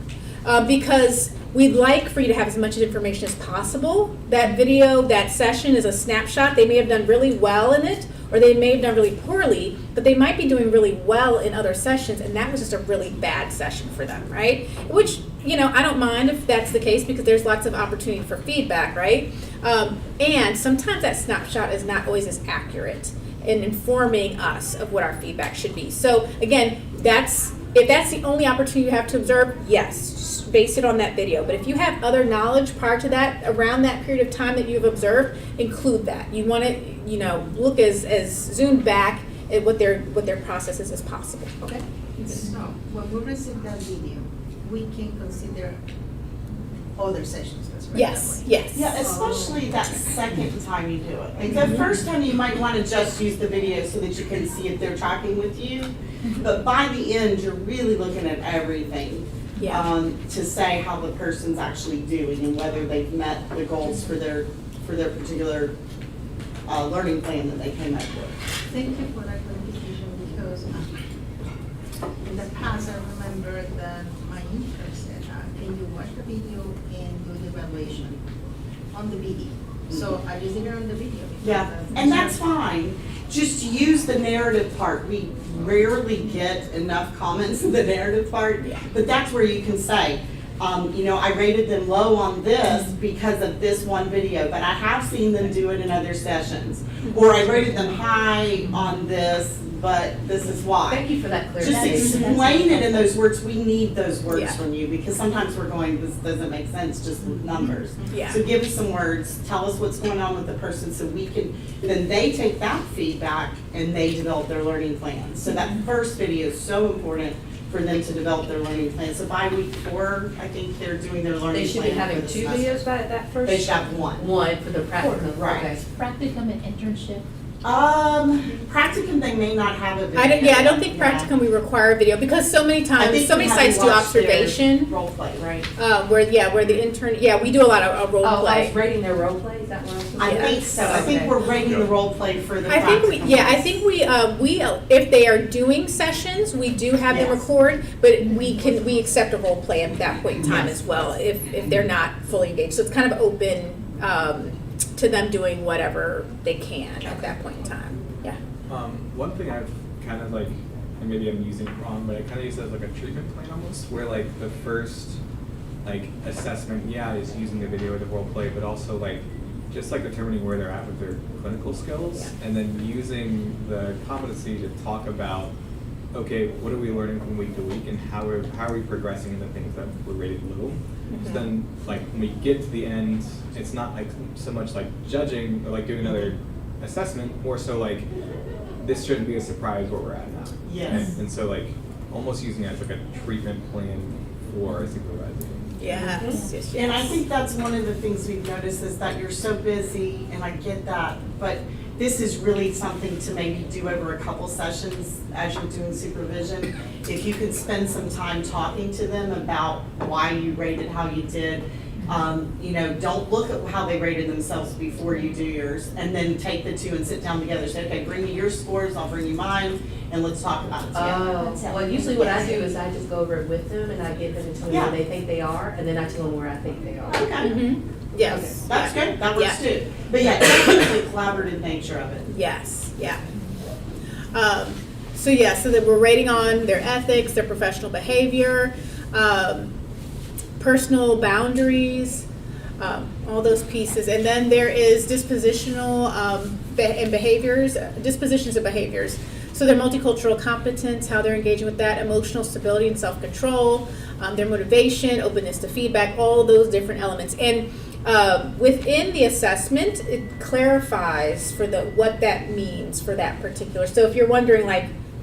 Because we'd like for you to have as much information as possible. That video, that session is a snapshot. They may have done really well in it, or they may have done really poorly, but they might be doing really well in other sessions, and that was just a really bad session for them, right? Which, I don't mind if that's the case, because there's lots of opportunity for feedback, right? And sometimes that snapshot is not always as accurate in informing us of what our feedback should be. So again, if that's the only opportunity you have to observe, yes, base it on that video. But if you have other knowledge prior to that, around that period of time that you've observed, include that. You want to, look as zoomed back at what their process is as possible. Okay. So when we receive that video, we can consider other sessions. Let's put it Yes. that way. Yes. Yeah, especially that second time you do it. Like the first time you might want to just use the video so that you can see if they're tracking with you. But by the end, you're really looking at everything. Yeah. To say how the person's actually doing and whether they've met the goals for their particular learning plan that they came up with. Thank you for that clarification, because in the past, I remember that my intern said, can you watch the video and do the evaluation on the video? So I just did it on the video. Yeah, and that's fine. Just use the narrative part. We rarely get enough comments in the narrative part, but that's where you can say, I rated them low on this because of this one video, but I have seen them do it in other sessions. Or I rated them high on this, but this is why. Thank you for that Just clarification. explain it in those words. We need those words Yeah. from you, because sometimes we're going, this doesn't make sense just with numbers. Yeah. So give us some words, tell us what's going on with the person, so we can, then they take that feedback and they develop their learning plan. So that first video is so important for them to develop their learning plan. So by week 4, I think they're doing their learning plan. They should be for having the 2 semester. videos by that first? They should have 1. One for the practicum, Right. okay. Practicum and internship. Practicum, they may not have a video. I don't think practicum we require video, because so many I times, think so you many have to sites do watch their observation, Role play, right? where the intern, we do a lot of role Oh, I play. was rating their role play, is that what I was supposed I to do? think so. I think we're rating the role play for the practicum. I think we if they are doing sessions, we do have them Yes. record, but we accept a role play at that point in time as well, if they're not fully engaged. So it's kind of open to them doing whatever they can at that point in time. Yeah. One thing I've kind of and maybe I'm using it wrong, but I kind of use it as like a treatment plan almost, where the first assessment, is using the video or the role play, but also just determining where they're at with their clinical skills, and then using the competency to talk about, okay, what are we learning from week to week, and how are we progressing in the things that were rated low. So then, when we get to the end, it's not so much judging or doing another assessment, more so this shouldn't be a surprise where we're at now. Yes. And so almost using it as a treatment plan for supervising. Yes. Yes. And I think that's one of the things we've noticed, is that you're so busy, and I get that, but this is really something to maybe do over a couple sessions as you're doing supervision. If you could spend some time talking to them about why you rated how you did. Don't look at how they rated themselves before you do yours, and then take the two and sit down together. Say, okay, bring me your scores, I'll bring you mine, and let's talk about it together. Oh, well, usually what I do is I just go over it with them, and I give them and tell them Yeah. where they think they are, and then I tell them where I think they are. Okay, Yes. that's good, that works Yeah. too. But definitely the collaborative nature of it. Yes, yeah. So that we're rating on their ethics, their professional behavior, personal boundaries, all those pieces. And then there is dispositional and behaviors, dispositions and behaviors. So their multicultural competence, how they're engaging with that, emotional stability and self-control, their motivation, openness to feedback, all those different elements. And within the assessment, it clarifies for what that means for that particular. So if you're wondering,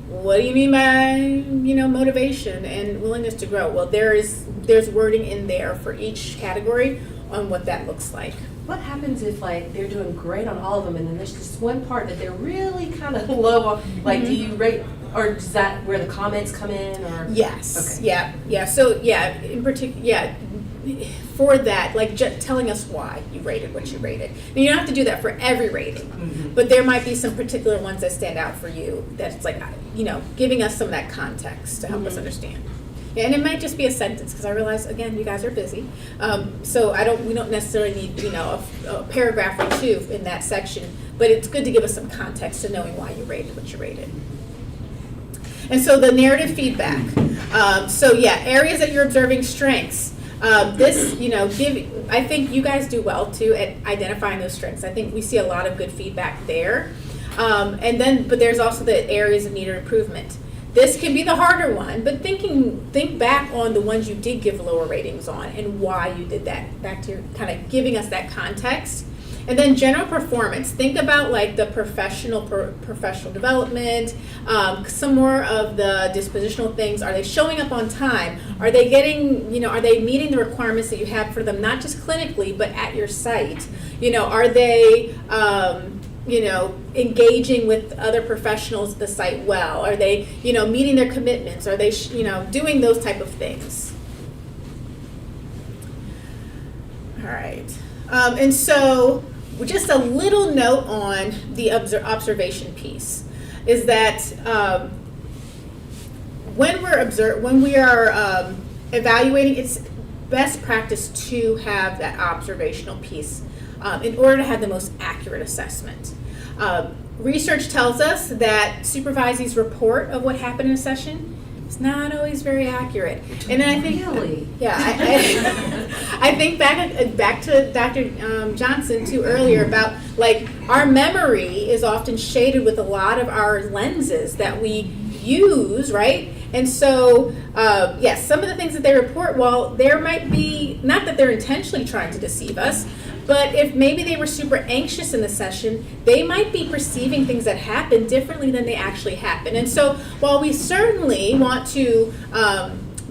what do you mean by, motivation and willingness to grow? Well, there's wording in there for each category on what that looks like. What happens if they're doing great on all of them, and then there's just one part that they're really kind of low on? Do you rate, or is that where the comments come in, or? Yes. Okay. Yeah. So in particular, for that, telling us why you rated what you rated. Now, you don't have to do that for every rating, but there might be some particular ones that stand out for you. That's giving us some of that context to help us understand. Yeah, and it might just be a sentence, because I realize, again, you guys are busy. So we don't necessarily need, a paragraph or two in that section, but it's good to give us some context to knowing why you rated what you rated. And so the narrative feedback. Areas that you're observing strengths. I think you guys do well too at identifying those strengths. I think we see a lot of good feedback there. But there's also the areas of needed improvement. This can be the harder one, but think back on the ones you did give lower ratings on and why you did that. Back to kind of giving us that context. And then general performance. Think about like the professional development, some more of the dispositional things. Are they showing up on time? Are they getting, are they meeting the requirements that you have for them, not just clinically, but at your site? Are they, engaging with other professionals at the site well? Are they, meeting their commitments? Are they, doing those type of things? All right. And so just a little note on the observation piece is that when we are evaluating, it's best practice to have that observational piece in order to have the most accurate assessment. Research tells us that supervisees' report of what happened in a session is not always very accurate. And then I think, Really? yeah, I think back to Dr. Johnson too earlier about like our memory is often shaded with a lot of our lenses that we use, right? And so, yes, some of the things that they report, while there might be, not that they're intentionally trying to deceive us, but if maybe they were super anxious in the session, they might be perceiving things that happen differently than they actually happen. And so while we certainly want to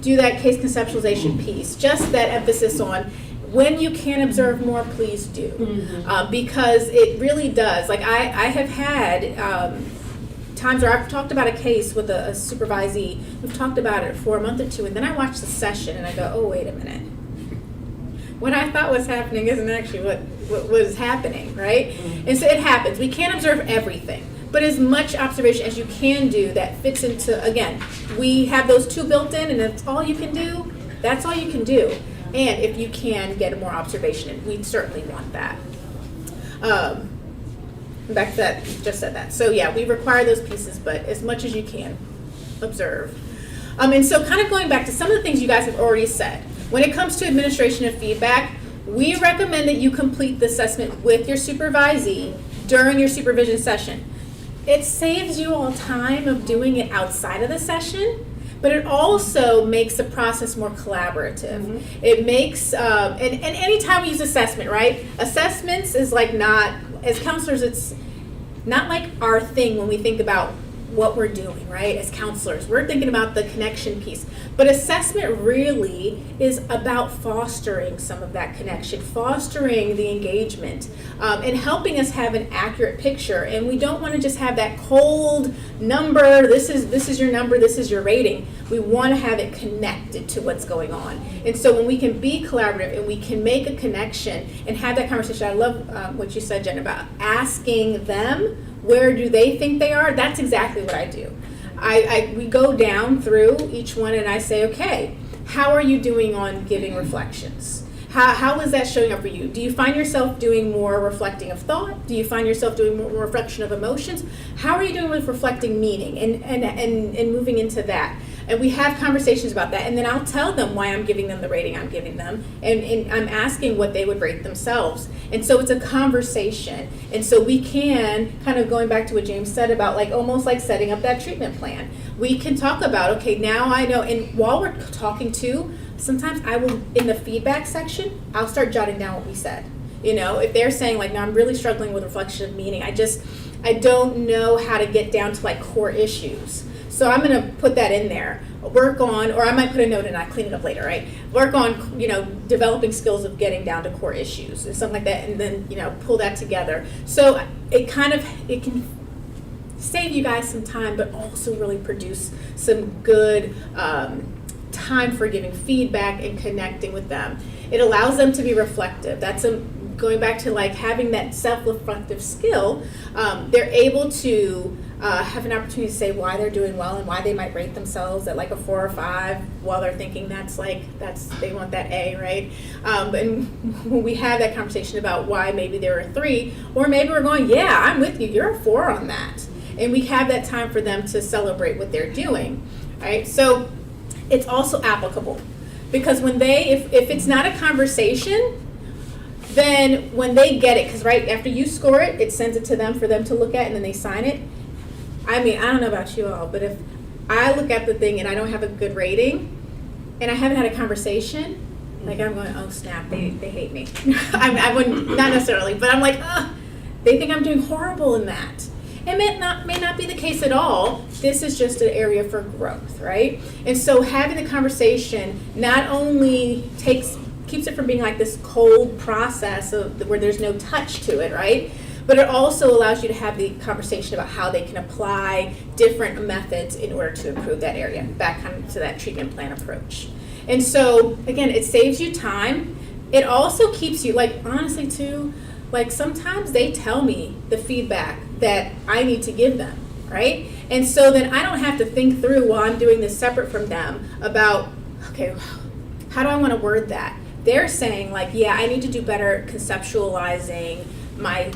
do that case conceptualization piece, just that emphasis on when you can observe more, please do. Because it really does. Like I have had times where I've talked about a case with a supervisee, we've talked about it for a month or two, and then I watch the session and I go, oh, wait a minute. What I thought was happening isn't actually what was happening, right? And so it happens. We can't observe everything, but as much observation as you can do that fits into, again, we have those two built in, and that's all you can do, that's all you can do. And if you can get more observation, we certainly want that. Back to that, just said that. So yeah, we require those pieces, but as much as you can, observe. And so kind of going back to some of the things you guys have already said. When it comes to administration of feedback, we recommend that you complete the assessment with your supervisee during your supervision session. It saves you all time of doing it outside of the session, but it also makes the process more collaborative. It makes, and anytime we use assessment, right? Assessments is like not, as counselors, it's not like our thing when we think about what we're doing, right? As counselors, we're thinking about the connection piece. But assessment really is about fostering some of that connection, fostering the engagement, and helping us have an accurate picture. And we don't want to just have that cold number, this is your number, this is your rating. We want to have it connected to what's going on. And so when we can be collaborative and we can make a connection and have that conversation, I love what you said, Jen, about asking them, where do they think they are? That's exactly what I do. We go down through each one and I say, okay, how are you doing on giving reflections? How is that showing up for you? Do you find yourself doing more reflecting of thought? Do you find yourself doing more reflection of emotions? How are you doing with reflecting meaning and moving into that? And we have conversations about that, and then I'll tell them why I'm giving them the rating I'm giving them, and I'm asking what they would rate themselves. And so it's a conversation, and so we can, kind of going back to what James said about like almost like setting up that treatment plan. We can talk about, okay, now I know, and while we're talking too, sometimes I will, in the feedback section, I'll start jotting down what we said. You know, if they're saying like, no, I'm really struggling with reflection of meaning, I don't know how to get down to like core issues. So I'm going to put that in there, work on, or I might put a note and I clean it up later, right? Work on, developing skills of getting down to core issues and something like that, and then, pull that together. So it can save you guys some time, but also really produce some good time for giving feedback and connecting with them. It allows them to be reflective. That's going back to like having that self-reflective skill, they're able to have an opportunity to say why they're doing well and why they might rate themselves at like a 4 or 5 while they're thinking that's they want that A, right? And when we have that conversation about why maybe they're a 3, or maybe we're going, yeah, I'm with you, you're a 4 on that. And we have that time for them to celebrate what they're doing, right? So it's also applicable because when if it's not a conversation, then when they get it, because right after you score it, it sends it to them for them to look at and then they sign it. I mean, I don't know about you all, but if I look at the thing and I don't have a good rating and I haven't had a conversation, like I'm going, oh snap, they hate me. I wouldn't, not necessarily, but I'm like, they think I'm doing horrible in that. It may not be the case at all. This is just an area for growth, right? And so having the conversation not only keeps it from being like this cold process where there's no touch to it, right? But it also allows you to have the conversation about how they can apply different methods in order to improve that area, back kind of to that treatment plan approach. And so, again, it saves you time. It also keeps you, like, honestly, too, like, sometimes they tell me the feedback that I need to give them, right? And so then I don't have to think through while I'm doing this separate from them about, okay, how do I want to word that? They're saying, like, yeah, I need to do better conceptualizing my,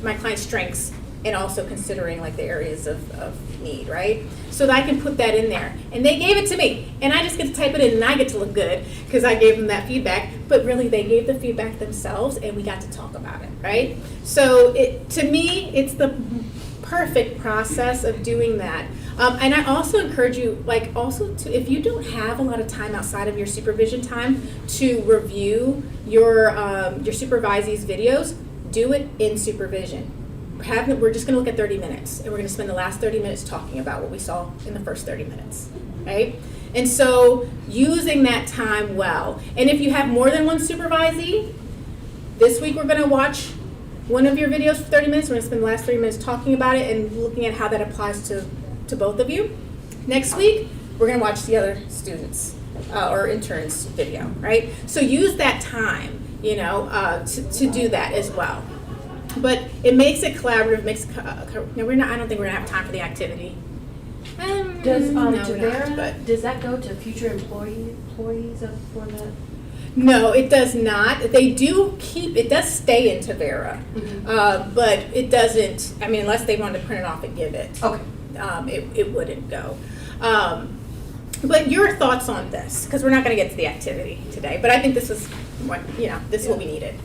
my client's strengths and also considering like the areas of need, right? So that I can put that in there. And they gave it to me, and I just get to type it in and I get to look good because I gave them that feedback, but really they gave the feedback themselves and we got to talk about it, right? So to me, it's the perfect process of doing that. And I also encourage you, if you don't have a lot of time outside of your supervision time to review your supervisee's videos, do it in supervision. We're just going to look at 30 minutes, and we're going to spend the last 30 minutes talking about what we saw in the first 30 minutes, right? And so using that time well. And if you have more than one supervisee, this week we're going to watch one of your videos for 30 minutes. We're going to spend the last 30 minutes talking about it and looking at how that applies to both of you. Next week, we're going to watch the other students or interns video, right? So use that time, to do that as well. But it makes it collaborative. I don't think we're going to have time for the activity. Does no, we're Tavera, not, but does that go to future employees for the? no, it does not. It does stay in Tavera, but it doesn't. I mean, unless they wanted to print it off and give it. Okay. It wouldn't go. But your thoughts on this, because we're not going to get to the activity today, but I think this is what we needed.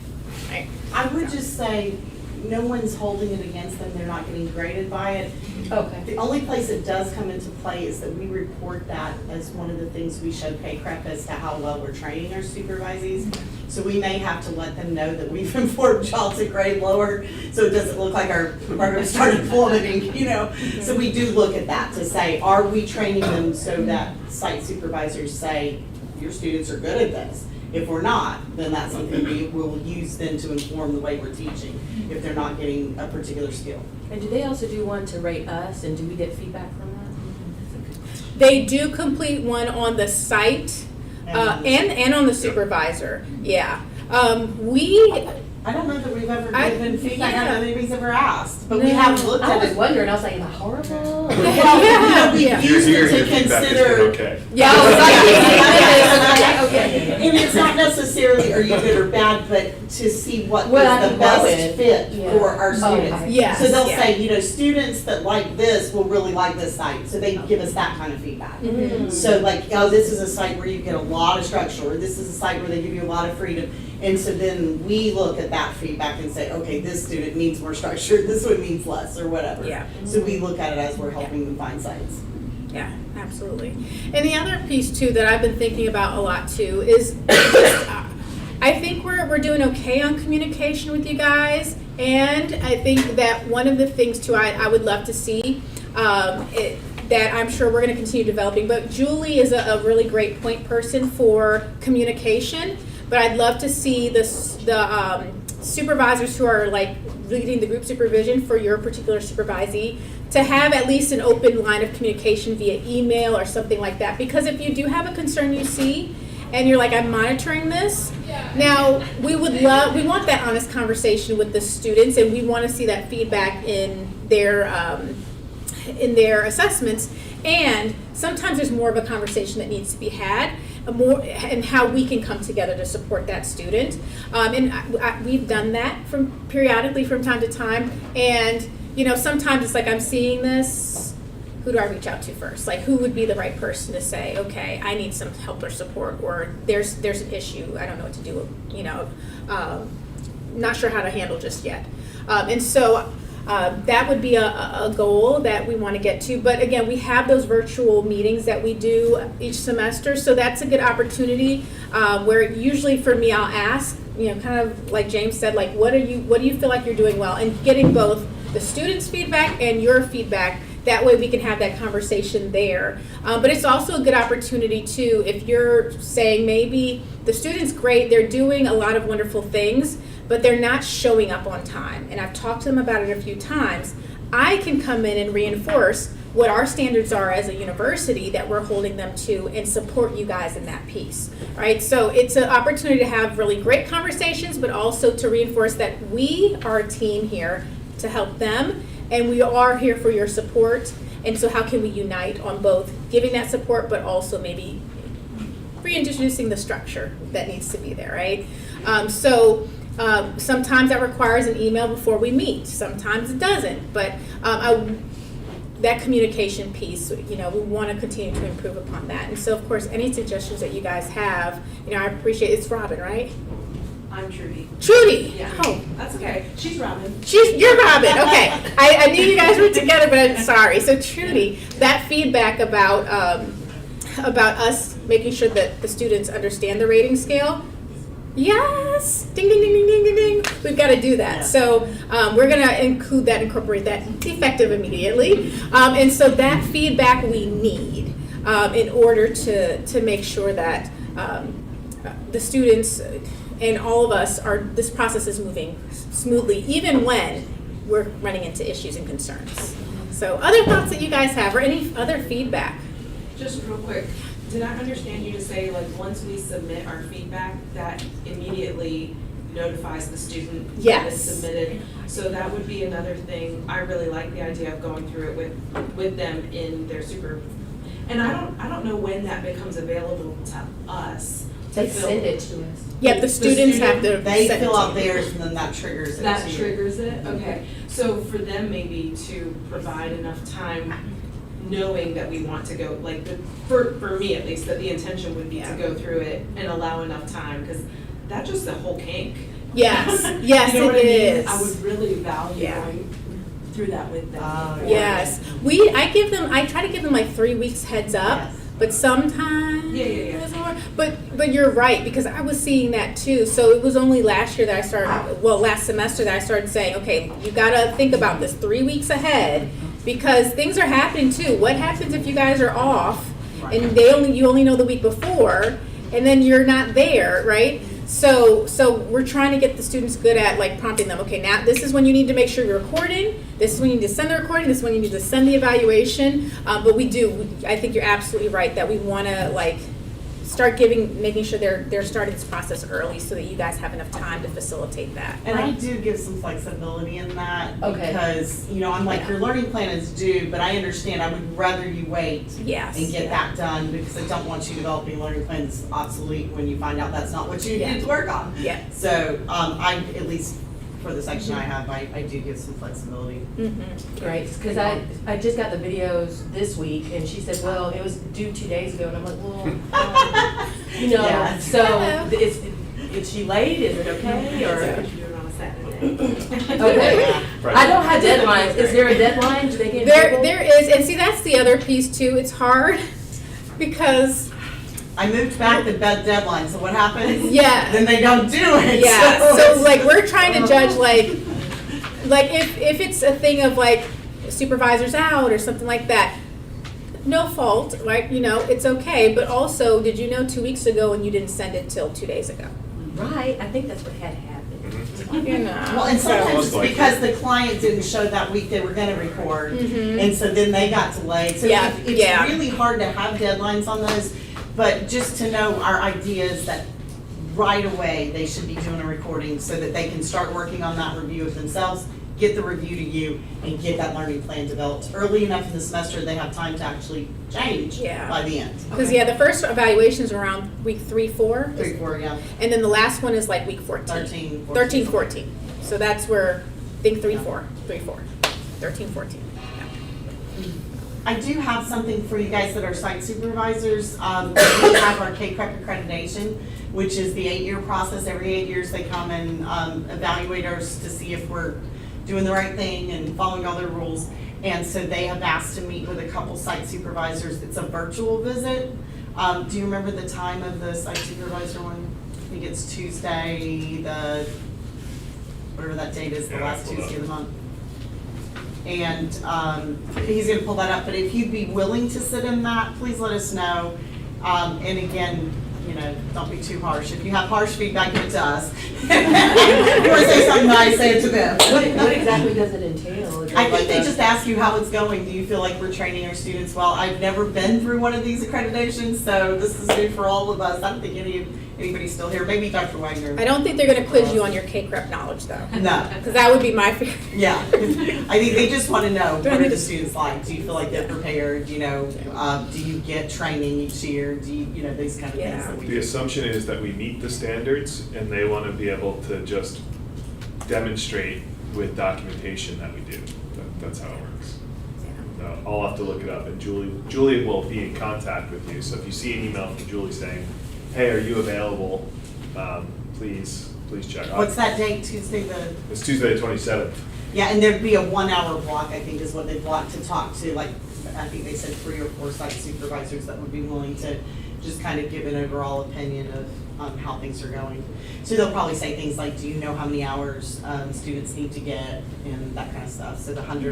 Right? I would just say, no one's holding it against them, they're not getting graded by it. Okay. The only place it does come into play is that we report that as one of the things we show pay prep as to how well we're training our supervisees. So we may have to let them know that we've informed y'all to grade lower, so it doesn't look like our program started plummeting, So we do look at that to say, are we training them so that site supervisors say, your students are good at this? If we're not, then that's something we will use then to inform the way we're teaching, if they're not getting a particular skill. And do they also do one to rate us, and do we get feedback from that? They do complete one on the site and on the supervisor. Yeah. I don't know that we've ever given feedback. I don't know anybody's ever asked, but we have looked at I was it. wondering. I was like, am I horrible? We used it to consider. Okay. Yeah. Okay. And it's not necessarily are you good or bad, but to see what Well, I is the can grow best it. fit Yeah. for our students. Yes, So they'll yeah. say, students that like this will really like this site, so they give us that kind of feedback. So like, this is a site where you get a lot of structure, or this is a site where they give you a lot of freedom. And so then we look at that feedback and say, okay, this student needs more structure, this one needs less, or whatever. Yeah. So we look at it as we're helping them find sites. Yeah, absolutely. And the other piece too that I've been thinking about a lot too is I think we're doing okay on communication with you guys, and I think that one of the things too I would love to see that I'm sure we're going to continue developing, but Julie is a really great point person for communication. But I'd love to see the supervisors who are like leading the group supervision for your particular supervisee to have at least an open line of communication via email or something like that. Because if you do have a concern you see and you're like, I'm monitoring this. Now, we want that honest conversation with the students, and we want to see that feedback in their assessments. And sometimes there's more of a conversation that needs to be had, and how we can come together to support that student. We've done that periodically from time to time. And sometimes it's like, I'm seeing this. Who do I reach out to first? Like, who would be the right person to say, okay, I need some help or support, or there's an issue, I don't know what to do, not sure how to handle just yet. That would be a goal that we want to get to. But again, we have those virtual meetings that we do each semester, so that's a good opportunity where usually for me, I'll ask, kind of like James said, like, what do you feel like you're doing well, and getting both the students' feedback and your feedback. That way we can have that conversation there. But it's also a good opportunity too, if you're saying maybe the student's great, they're doing a lot of wonderful things, but they're not showing up on time. And I've talked to them about it a few times. I can come in and reinforce what our standards are as a university that we're holding them to, and support you guys in that piece, right? So it's an opportunity to have really great conversations, but also to reinforce that we are a team here to help them, and we are here for your support. And so how can we unite on both giving that support, but also maybe reintroducing the structure that needs to be there, right? Sometimes that requires an email before we meet. Sometimes it doesn't. But that communication piece, we want to continue to improve upon that. And so, of course, any suggestions that you guys have, I appreciate. It's Robin, right? I'm Trudy. Trudy. Yeah. Oh, That's okay. She's Robin. You're Robin. Okay. I knew you guys were together, but I'm sorry. So Trudy, that feedback about us making sure that the students understand the rating scale. Yes. Ding ding ding ding ding ding ding. We've got to do that. Yeah. So we're going to incorporate that effective immediately. And so that feedback we need in order to make sure that the students and all of us this process is moving smoothly, even when we're running into issues and concerns. So other thoughts that you guys have, or any other feedback? Just real quick, did I understand you to say, like, once we submit our feedback, that immediately notifies the student that it's submitted? So that would be another thing. I really like the idea of going through it with them in their super. And I don't know when that becomes available to us. They send it to us. Yeah, the students have to. They fill out theirs, and then that triggers it. That triggers it? Okay. So for them maybe to provide enough time, knowing that we want to go, like, for me at least, that the intention would be to go through it and allow enough time, because that's just the whole kink. Yes, yes, you know it what I mean? is. I would really value going through that with them. Yes, I try to give them like 3 weeks heads up, but sometimes it's more. But you're right, because I was seeing that too. So it was only last semester that I started saying, okay, you gotta think about this 3 weeks ahead, because things are happening too. What happens if you guys are off and you only know the week before, and then you're not there, right? So we're trying to get the students good at, like, prompting them, okay, now this is when you need to make sure you're recording, this is when you need to send the recording, this is when you need to send the evaluation. But I think you're absolutely right that we want to, like, start making sure they're starting this process early, so that you guys have enough time to facilitate that. And I do give some flexibility in that, Okay. because, I'm like, your learning plan is due, but I understand, I would rather you wait and get that done, because I don't want you developing learning plans obsolete when you find out that's not what you need to work on. Yeah. So, at least for the section I have, I do give some flexibility. Mm-hmm. Right, because I just got the videos this week, and she said, well, it was due 2 days ago, and I'm like, well, so is she late? Is it okay? Or You do it on a Saturday. okay, I don't have deadlines. Is there a deadline? Do they get in trouble? There is, and see, that's the other piece too. It's hard because I moved back the deadline, so what happens? Yeah. Then they don't do it. Yeah, so like, we're trying to judge, like if it's a thing of, like, supervisor's out or something like that, no fault, right? It's okay. But also, did you know 2 weeks ago and you didn't send it till 2 days ago? Right, I think that's what had happened. Well, and sometimes it's because the client didn't show that week they were gonna record, and so then they got delayed. So it's really hard to have deadlines on those. But just to know, our idea is that right away, they should be doing a recording so that they can start working on that review of themselves, get the review to you, and get that learning plan developed early enough in the semester they have time to actually change Yeah. by the end. Because, yeah, the first evaluation is around week 3, 4. 3, 4, yeah. And then the last one is like week 14. 13, 14. 13, 14. So that's where, I think 3, 4. 13, 14. I do have something for you guys that are site supervisors. We have our K-CREP accreditation, which is the 8-year process. Every 8 years, they come and evaluate us to see if we're doing the right thing and following all their rules. And so they have asked to meet with a couple site supervisors. It's a virtual visit. Do you remember the time of the site supervisor one? I think it's Tuesday, whatever that date is, the last Tuesday of the month. And he's gonna pull that up, but if you'd be willing to sit in that, please let us know. And again, don't be too harsh. If you have harsh feedback, give it to us. Or say something nice, say it to them. What exactly does it entail? Is it I think like they a- just ask you how it's going. Do you feel like we're training our students well? I've never been through one of these accreditations, so this is new for all of us. I don't think anybody's still here. Maybe Dr. Wagner. I don't think they're going to quiz you on your K-CREP knowledge, though. No. Because that would be my fear. Yeah, I think they just want to know, what are the students like? Do you feel like they're prepared, do you get training each year? Do you, these kind of things that we The do. assumption is that we meet the standards and they want to be able to just demonstrate with documentation that we do. That's how it works. I'll have to look it up, and Julie will be in contact with you. So if you see an email from Julie saying, "Hey, are you available? Please check." What's that date, Tuesday It's Tuesday the 27th. Yeah, and there'd be a 1-hour block, I think is what they blocked to talk to, like, I think they said 3 or 4 site supervisors that would be willing to just kind of give an overall opinion of how things are going. So they'll probably say things like, do you know how many hours students need to get, and that kind of stuff. So the 100